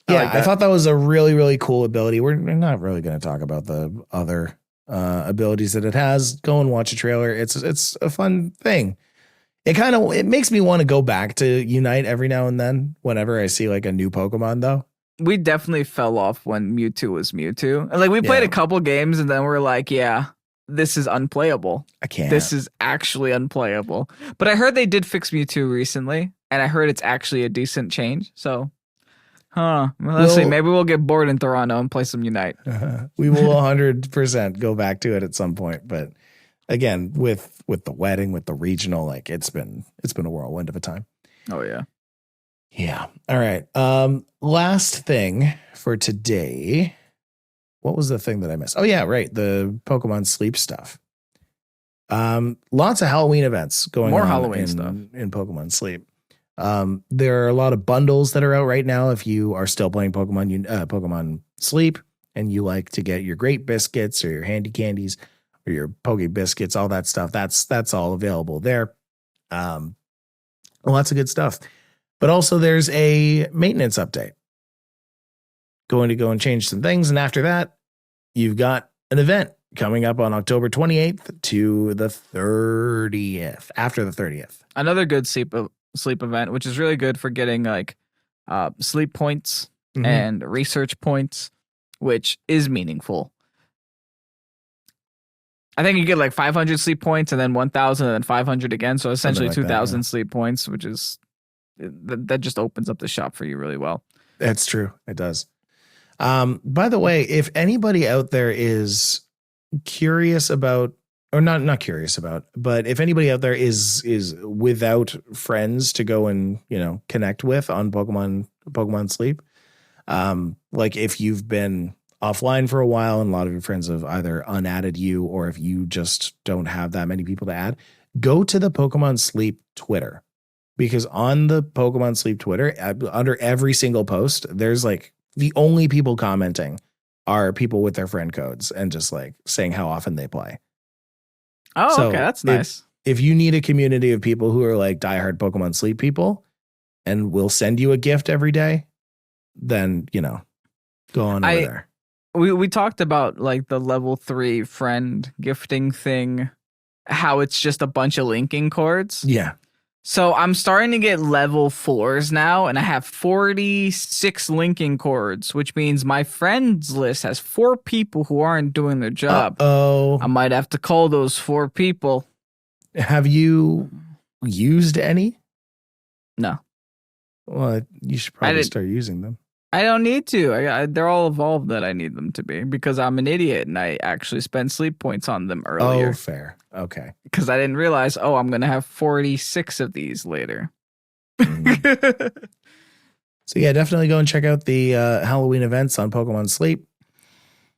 I thought that was a really, really cool ability. We're not really going to talk about the other abilities that it has. Go and watch a trailer. It's a fun thing. It makes me want to go back to Unite every now and then whenever I see like a new Pokemon though. We definitely fell off when Mewtwo was Mewtwo. Like we played a couple games and then we're like, yeah, this is unplayable. I can't. This is actually unplayable. But I heard they did fix Mewtwo recently and I heard it's actually a decent change. So, let's see. Maybe we'll get bored in Toronto and play some Unite. We will 100% go back to it at some point, but again, with the wedding, with the regional, like it's been a whirlwind of a time. Oh yeah. Yeah. All right. Last thing for today. What was the thing that I missed? Oh yeah, right. The Pokemon Sleep stuff. Lots of Halloween events going on. More Halloween stuff in Pokemon Sleep. There are a lot of bundles that are out right now. If you are still playing Pokemon Sleep and you like to get your Great Biscuits or your Handy Candies or your Poke Biscuits, all that stuff, that's all available there. Lots of good stuff. But also there's a maintenance update. Going to go and change some things. And after that, you've got an event coming up on October 28th to the 30th, after the 30th. Another good sleep event, which is really good for getting like sleep points and research points, which is meaningful. I think you get like 500 sleep points and then 1,000 and then 500 again. So essentially 2,000 sleep points, which is that just opens up the shop for you really well. That's true. It does. By the way, if anybody out there is curious about, or not curious about, but if anybody out there is without friends to go and, connect with on Pokemon Sleep, like if you've been offline for a while and a lot of your friends have either unadded you, or if you just don't have that many people to add, go to the Pokemon Sleep Twitter, because on the Pokemon Sleep Twitter, under every single post, there's like the only people commenting are people with their friend codes and just like saying how often they play. Oh, so okay. That's nice. If you need a community of people who are like diehard Pokemon Sleep people and will send you a gift every day, then, you know, go on over there. We talked about like the level 3 friend gifting thing, how it's just a bunch of linking cords. Yeah. So I'm starting to get level 4s now, and I have 46 linking cords, which means my friends list has 4 people who aren't doing their job. Oh, I might have to call those 4 people. Have you used any? No. Well, you should probably start using them. I don't need to. They're all evolved that I need them to be, because I'm an idiot and I actually spent sleep points on them earlier. Oh, fair. Okay. Because I didn't realize, I'm going to have 46 of these later. Mm. So yeah, definitely go and check out the Halloween events on Pokemon Sleep.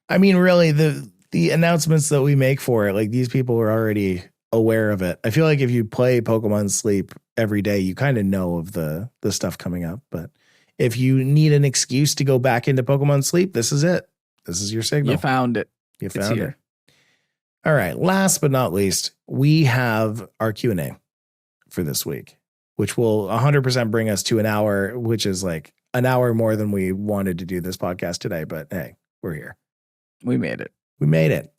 I mean, really, the announcements that we make for it, like these people are already aware of it. I feel like if you play Pokemon Sleep every day, you kind of know of the stuff coming up, but if you need an excuse to go back into Pokemon Sleep, this is it. This is your signal. You found it. You found it. All right. Last but not least, we have our Q&A for this week, which will 100% bring us to an hour, which is like an hour more than we wanted to do this podcast today. But hey, we're here. We made it. We made it.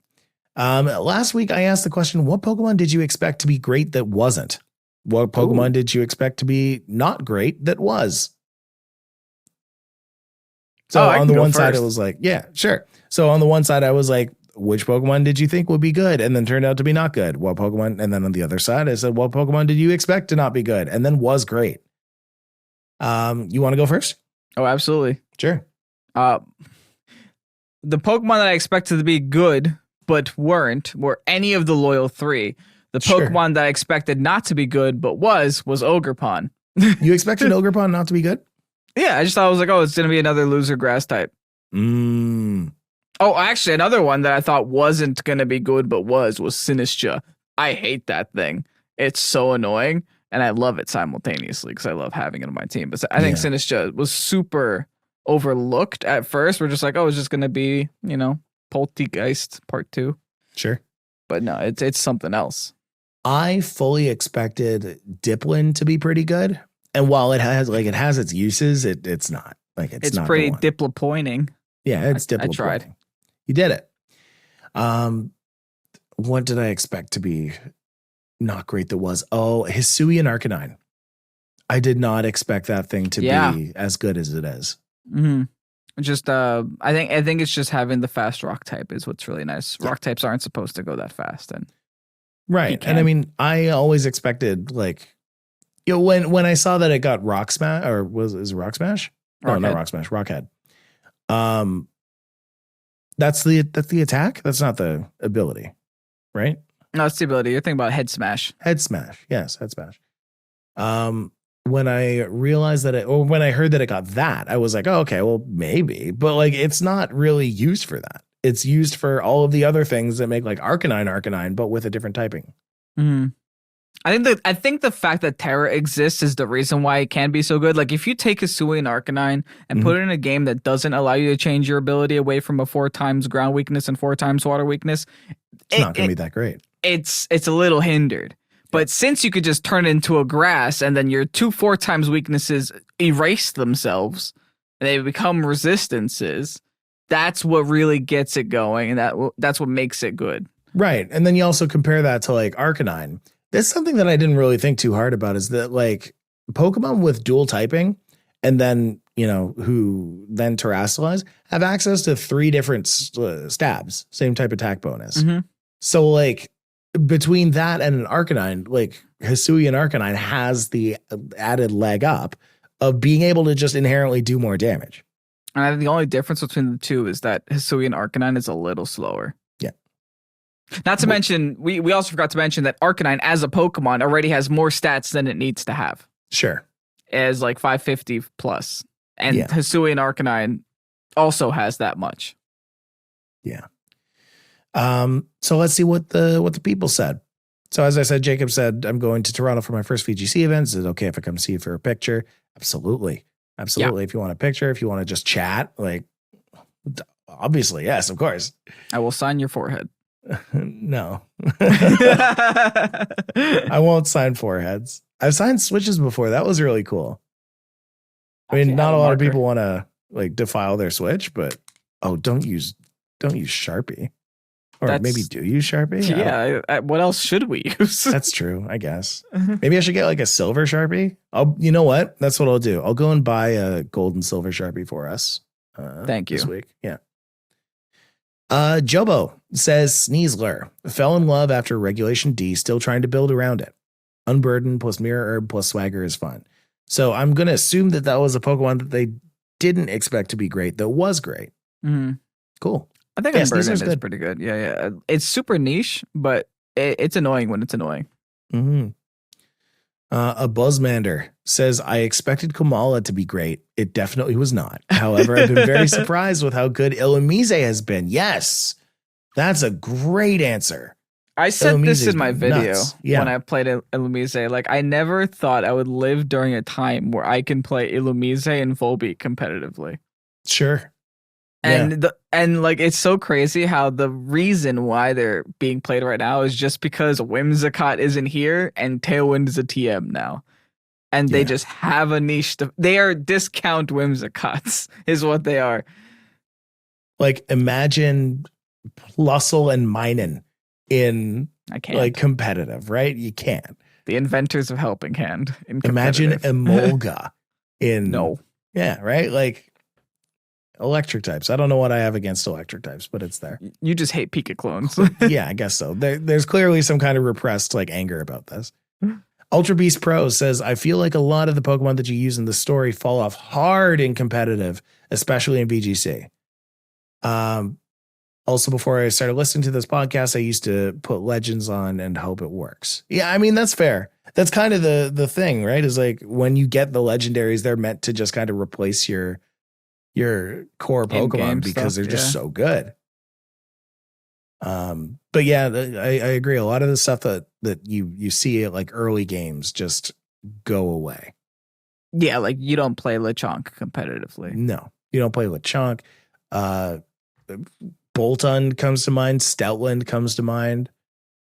Last week, I asked the question, what Pokemon did you expect to be great that wasn't? What Pokemon did you expect to be not great that was? So on the one side, it was like, yeah, sure. So on the one side, I was like, which Pokemon did you think would be good? And then turned out to be not good. What Pokemon? And then on the other side, I said, what Pokemon did you expect to not be good? And then was great. You want to go first? Oh, absolutely. Sure. The Pokemon that I expected to be good, but weren't, were any of the loyal 3. The Pokemon that I expected not to be good, but was Ogerpon. You expected Ogerpon not to be good? Yeah, I just thought, I was like, it's going to be another loser grass type. Oh, actually, another one that I thought wasn't going to be good, but was Sinistcha. I hate that thing. It's so annoying, and I love it simultaneously because I love having it on my team. But I think Sinistcha was super overlooked at first. We're just like, it's just going to be, Poltergeist Part 2. Sure. But no, it's something else. I fully expected Dipplin to be pretty good. And while it has its uses, it's not. Like it's not pretty diplopointing. Yeah, it's diplopointing. I tried. You did it. What did I expect to be not great that was? Oh, Hisuian Arcanine. I did not expect that thing to be as good as it is. Mm-hmm. Just I think it's just having the fast rock type is what's really nice. Rock types aren't supposed to go that fast, and right. And I mean, I always expected when I saw that it got Rock Smash, or is it Rock Smash? No, not Rock Smash, Rockhead. That's the attack. That's not the ability, right? No, it's the ability. You're thinking about Head Smash. Head Smash, yes, Head Smash. When I realized when I heard that it got that, I was like, oh, okay, well, maybe, but it's not really used for that. It's used for all of the other things that make Arcanine, but with a different typing. Mm-hmm. I think the fact that Terra exists is the reason why it can be so good. Like if you take Hisuian Arcanine and put it in a game that doesn't allow you to change your ability away from a 4 times ground weakness and 4 times water weakness, it's not going to be that great. It's a little hindered. But since you could just turn it into a grass and then your 2 4 times weaknesses erase themselves and they become resistances, that's what really gets it going, and that's what makes it good. Right. And then you also compare that to Arcanine. That's something that I didn't really think too hard about, is that Pokemon with dual typing and then, who then terrestrialize have access to 3 different stabs, same type attack bonus. Mm-hmm. So between that and an Arcanine, Hisuian Arcanine has the added leg up of being able to just inherently do more damage. And I think the only difference between the two is that Hisuian Arcanine is a little slower. Yeah. Not to mention, we also forgot to mention that Arcanine as a Pokemon already has more stats than it needs to have. Sure. As 550 plus. And Hisuian Arcanine also has that much. Yeah. So let's see what the people said. So as I said, Jacob said, I'm going to Toronto for my first VGC event. Is it okay if I come see you for a picture? Absolutely. Absolutely. Yeah. If you want a picture, if you want to just chat, like, obviously, yes, of course. I will sign your forehead. No. I won't sign foreheads. I've signed Switches before. That was really cool. I mean, not a lot of people want to like defile their Switch, but don't use Sharpie. Or maybe do use Sharpie? Yeah. What else should we use? That's true, I guess. Maybe I should get like a silver Sharpie. You know what? That's what I'll do. I'll go and buy a gold and silver Sharpie for us. Thank you. This week. Yeah. Jobo says Sneasler fell in love after Regulation D, still trying to build around it. Unburdened plus Mirror Herb plus Swagger is fun. So I'm going to assume that was a Pokemon that they didn't expect to be great, that was great. Mm-hmm. Cool. I think Unburdened is pretty good. Yeah. It's super niche, but it's annoying when it's annoying. Mm-hmm. A Buzzmander says, I expected Kamala to be great. It definitely was not. However, I've been very surprised with how good Illumise has been. Yes, that's a great answer. I said this in my video when I played Illumise. Like, I never thought I would live during a time where I can play Illumise and Volbeat competitively. Sure. And like it's so crazy how the reason why they're being played right now is just because Whimsicott isn't here and Tailwind is a TM now. And they just have a niche. They are discount Whimsicotts is what they are. Like imagine Plusle and Minun in like competitive, right? You can't. The inventors of Helping Hand. Imagine Emolga in Yeah, right? Like electric types. I don't know what I have against electric types, but it's there. You just hate Pika clones. Yeah, I guess so. There's clearly some kind of repressed like anger about this. Ultra Beast Pro says, I feel like a lot of the Pokemon that you use in the story fall off hard in competitive, especially in VGC. Also, before I started listening to this podcast, I used to put legends on and hope it works. Yeah, I mean, that's fair. That's kind of the thing, right? Is like when you get the legendaries, they're meant to just kind of replace your core Pokemon because they're just so good. But yeah, I agree. A lot of the stuff that you see at like early games just go away. Yeah, like you don't play Lechonk competitively. No, you don't play Lechonk. Boltund comes to mind. Stoutland comes to mind.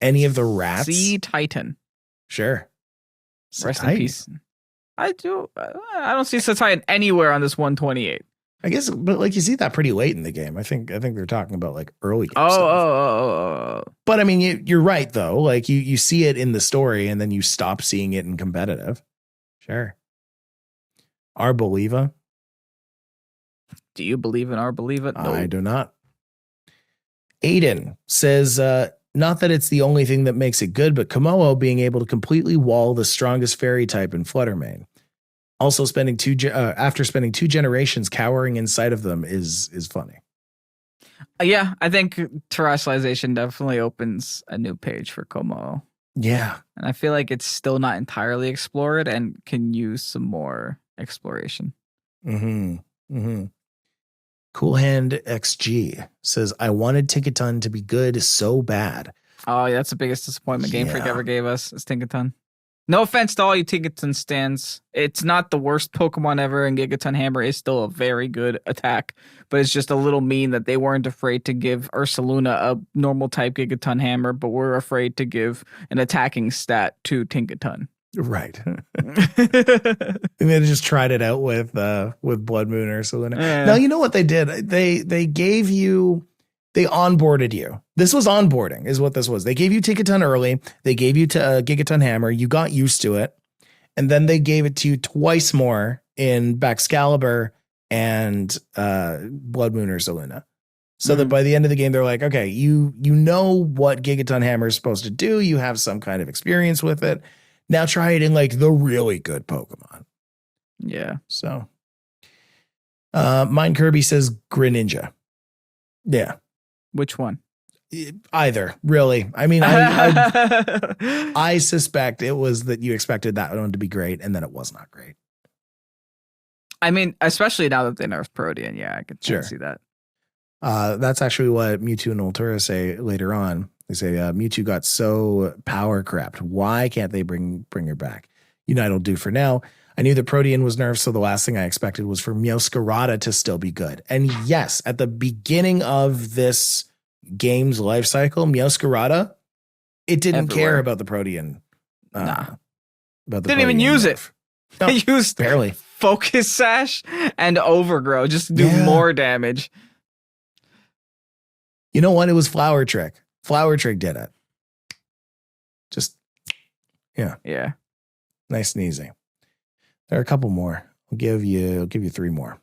Any of the rats. Sea Titan. Sure. Rest in peace. I don't see Titan anywhere on this 128. I guess, but like you see that pretty late in the game. I think they're talking about like early game stuff. Oh. But I mean, you're right though. Like you see it in the story and then you stop seeing it in competitive. Sure. Arboliva. Do you believe in Arboliva? No. I do not. Aiden says, not that it's the only thing that makes it good, but Komodo being able to completely wall the strongest fairy type in Fluttermane. Also, after spending 2 generations cowering inside of them is funny. Yeah, I think terrestrialization definitely opens a new page for Komodo. Yeah. And I feel like it's still not entirely explored and can use some more exploration. Mm-hmm. Mm-hmm. Cool Hand XG says, I wanted Tinkaton to be good so bad. Oh, yeah, that's the biggest disappointment Game Freak ever gave us is Tinkaton. No offense to all you Tinkaton stands. It's not the worst Pokemon ever, and Gigaton Hammer is still a very good attack. But it's just a little mean that they weren't afraid to give Ursaluna a normal type Gigaton Hammer, but were afraid to give an attacking stat to Tinkaton. Right. And they just tried it out with Blood Moon or Ursaluna. Now, you know what they did? They gave you... They onboarded you. This was onboarding is what this was. They gave you Tinkaton early. They gave you Gigaton Hammer. You got used to it. And then they gave it to you twice more in Baxcalibur and Blood Moon or Ursaluna. So that by the end of the game, they're like, okay, you know what Gigaton Hammer is supposed to do. You have some kind of experience with it. Now try it in like the really good Pokemon. Yeah. So Mine Kirby says Greninja. Yeah. Which one? Either, really. I mean, I suspect it was that you expected that one to be great, and then it was not great. I mean, especially now that they nerfed Protean, yeah, I could see that. That's actually what Mewtwo and Altura say later on. They say Mewtwo got so power crept. Why can't they bring her back? Unite will do for now. I knew that Protean was nerfed, so the last thing I expected was for Meowscarada to still be good. And yes, at the beginning of this game's life cycle, Meowscarada, it didn't care about the Protean. Nah. About the didn't even use it. No, I used barely Focus Sash and Overgrow just to do more damage. You know what? It was Flower Trick. Flower Trick did it. Just, yeah. Nice and easy. There are a couple more. I'll give you 3 more.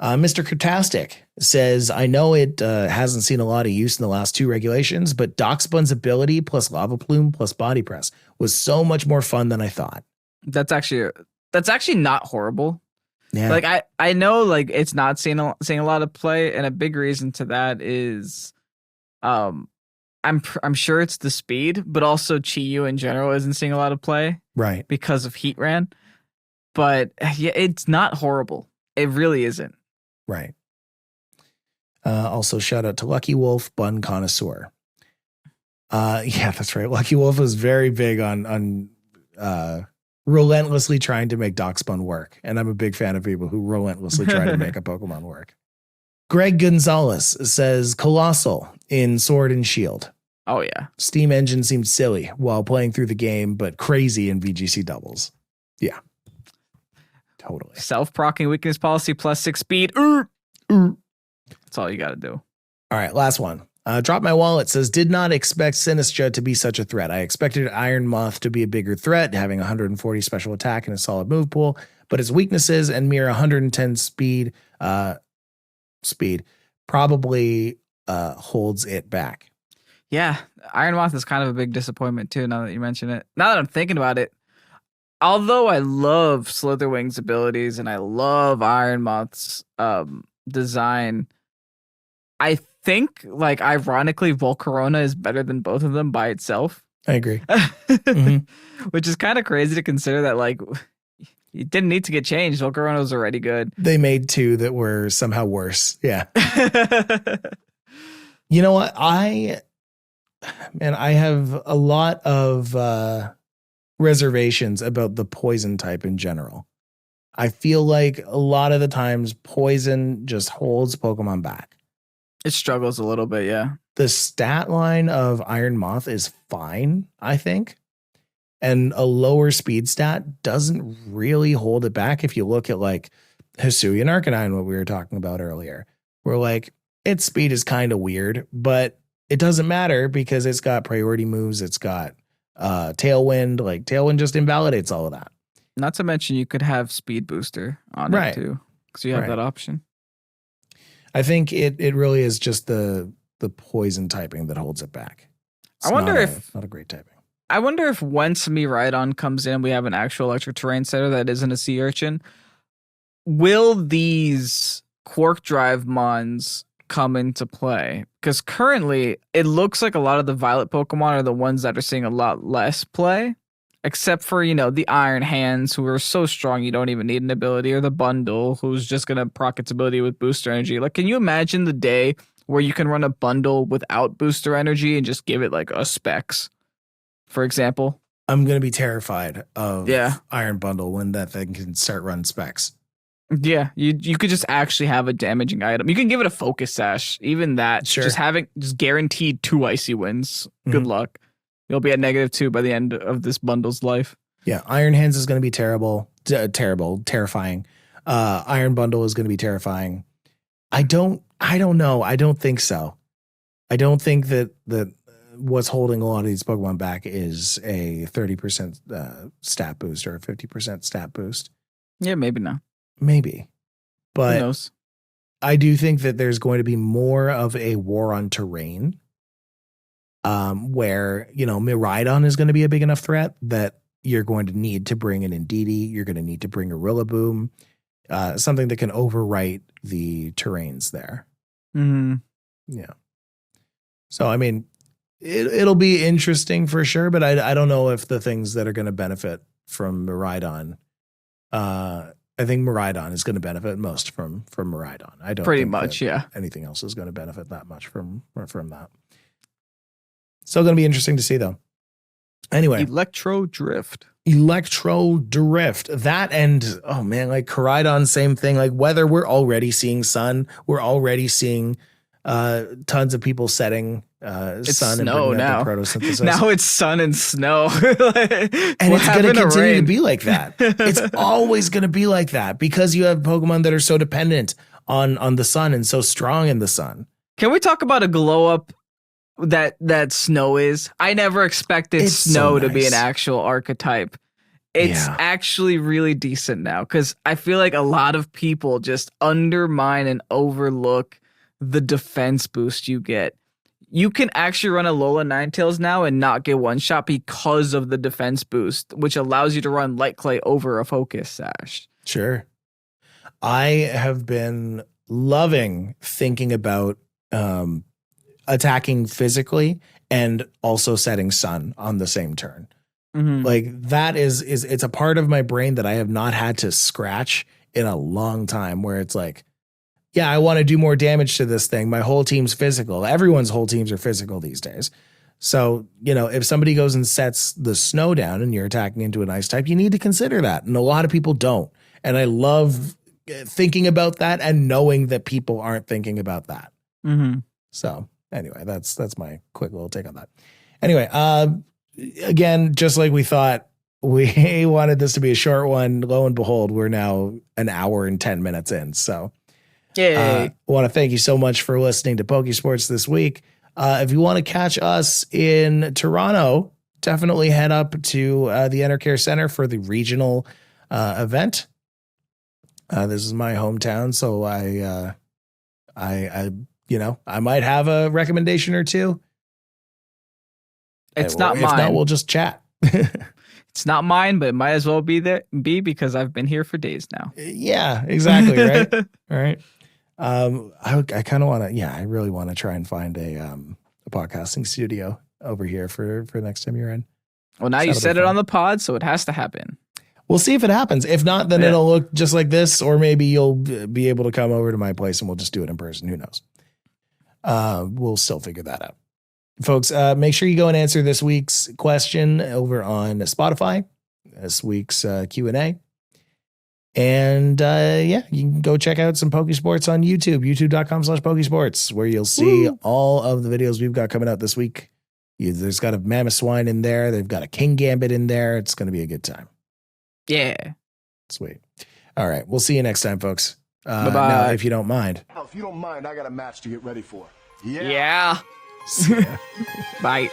Mr. Catastic says, I know it hasn't seen a lot of use in the last 2 regulations, but Doxbun's ability plus Lava Plume plus Body Press was so much more fun than I thought. That's actually not horrible. Yeah. Like I know like it's not seeing a lot of play, and a big reason to that is I'm sure it's the speed, but also Chi-Yu in general isn't seeing a lot of play. Right. Because of Heatran. But yeah, it's not horrible. It really isn't. Right. Also shout out to Lucky Wolf, Bun Connoisseur. Yeah, that's right. Lucky Wolf was very big on relentlessly trying to make Doxbun work. And I'm a big fan of people who relentlessly try to make a Pokemon work. Greg Gonzalez says Colossal in Sword and Shield. Oh, yeah. Steam Engine seemed silly while playing through the game, but crazy in VGC doubles. Yeah. Totally. Self-proccing weakness policy plus 6 speed. That's all you got to do. All right, last one. Drop My Wallet says, did not expect Sinistra to be such a threat. I expected Iron Moth to be a bigger threat, having 140 special attack and a solid move pool, but its weaknesses and mere 110 speed probably holds it back. Yeah, Iron Moth is kind of a big disappointment too, now that you mention it. Now that I'm thinking about it, although I love Slitherwing's abilities and I love Iron Moth's design, I think, like, ironically, Volcarona is better than both of them by itself. I agree. Mm-hmm. Which is kind of crazy to consider that, like, it didn't need to get changed. Volcarona was already good. They made 2 that were somehow worse. Yeah. You know what? I have a lot of reservations about the poison type in general. I feel like a lot of the times poison just holds Pokemon back. It struggles a little bit, yeah. The stat line of Iron Moth is fine, I think. And a lower speed stat doesn't really hold it back. If you look at like Hisuian Arcanine, what we were talking about earlier, we're like, its speed is kind of weird, but it doesn't matter because it's got priority moves. It's got Tailwind. Like Tailwind just invalidates all of that. Not to mention you could have Speed Booster on it too, because you have that option. I think it really is just the poison typing that holds it back. I wonder if not a great typing. I wonder if once Miraidon comes in, we have an actual electric terrain setter that isn't a sea urchin. Will these Quark Drive mons come into play? Because currently it looks like a lot of the Violet Pokemon are the ones that are seeing a lot less play. Except for, the Iron Hands, who are so strong you don't even need an ability, or the Bundle, who's just going to proc its ability with Booster Energy. Like, can you imagine the day where you can run a Bundle without Booster Energy and just give it, like, a Specs, for example? I'm going to be terrified of Iron Bundle when that thing can start running Specs. Yeah, you could just actually have a damaging item. You can give it a Focus Sash. Even that, just guaranteed 2 Icy Winds. Good luck. You'll be at -2 by the end of this bundle's life. Yeah, Iron Hands is going to be terrifying. Iron Bundle is going to be terrifying. I don't know. I don't think so. I don't think that what's holding a lot of these Pokemon back is a 30% stat boost or a 50% stat boost. Yeah, maybe not. Maybe. But who knows? I do think that there's going to be more of a war on terrain. Where, Miraidon is going to be a big enough threat that you're going to need to bring an Indeedee. You're going to need to bring a Rillaboom, something that can overwrite the terrains there. Mm-hmm. Yeah. So, I mean, it'll be interesting for sure, but I don't know if the things that are going to benefit from Miraidon, I think Miraidon is going to benefit most from Miraidon. I don't pretty think much, that yeah. anything else is going to benefit that much from that. Still going to be interesting to see though. Anyway, Electro Drift. That and oh man, like Koraidon, same thing. Like whether we're already seeing sun, we're already seeing tons of people setting It's sun snow and bringing now. up the photosynthesis. Now it's sun and snow. And it's going to continue to be like that. It's always going to be like that because you have Pokemon that are so dependent on the sun and so strong in the sun. Can we talk about a glow up that snow is? I never expected It's snow so to be an nice. actual archetype. It's Yeah. actually really decent now because I feel like a lot of people just undermine and overlook the defense boost you get. You can actually run a Lola Ninetales now and not get one shot because of the defense boost, which allows you to run Light Clay over a Focus Sash. Sure. I have been loving thinking about attacking physically and also setting sun on the same turn. Mm-hmm. Like that is it's a part of my brain that I have not had to scratch in a long time where it's like, yeah, I want to do more damage to this thing. My whole team's physical. Everyone's whole teams are physical these days. So, you know, if somebody goes and sets the snow down and you're attacking into an ice type, you need to consider that. And a lot of people don't. And I love thinking about that and knowing that people aren't thinking about that. Mm-hmm. So anyway, that's my quick little take on that. Anyway, again, just like we thought, we wanted this to be a short one. Lo and behold, we're now an hour and 10 minutes in. So Yay. want to thank you so much for listening to Pokésports this week. If you want to catch us in Toronto, definitely head up to the Enercare Center for the regional event. This is my hometown, so I might have a recommendation or two. It's not If mine. not, we'll just chat. It's not mine, but it might as well be because I've been here for days now. Yeah, exactly. Right. All right. I kind of want to, I really want to try and find a podcasting studio over here for next time you're in. Well, now you said it on the pod, so it has to happen. We'll see if it happens. If not, then it'll look just like this, or maybe you'll be able to come over to my place and we'll just do it in person. Who knows? We'll still figure that out. Folks, make sure you go and answer this week's question over on Spotify, this week's Q&A. And you can go check out some Pokésports on YouTube, youtube.com/Pokésports, where you'll see all of the videos we've got coming out this week. There's got a Mammoth Swine in there. They've got a King Gambit in there. It's going to be a good time. Yeah. Sweet. All right. We'll see you next time, folks. Bye-bye. Now, if you don't mind. If you don't mind, I got a match to get ready for. Yeah. Bye.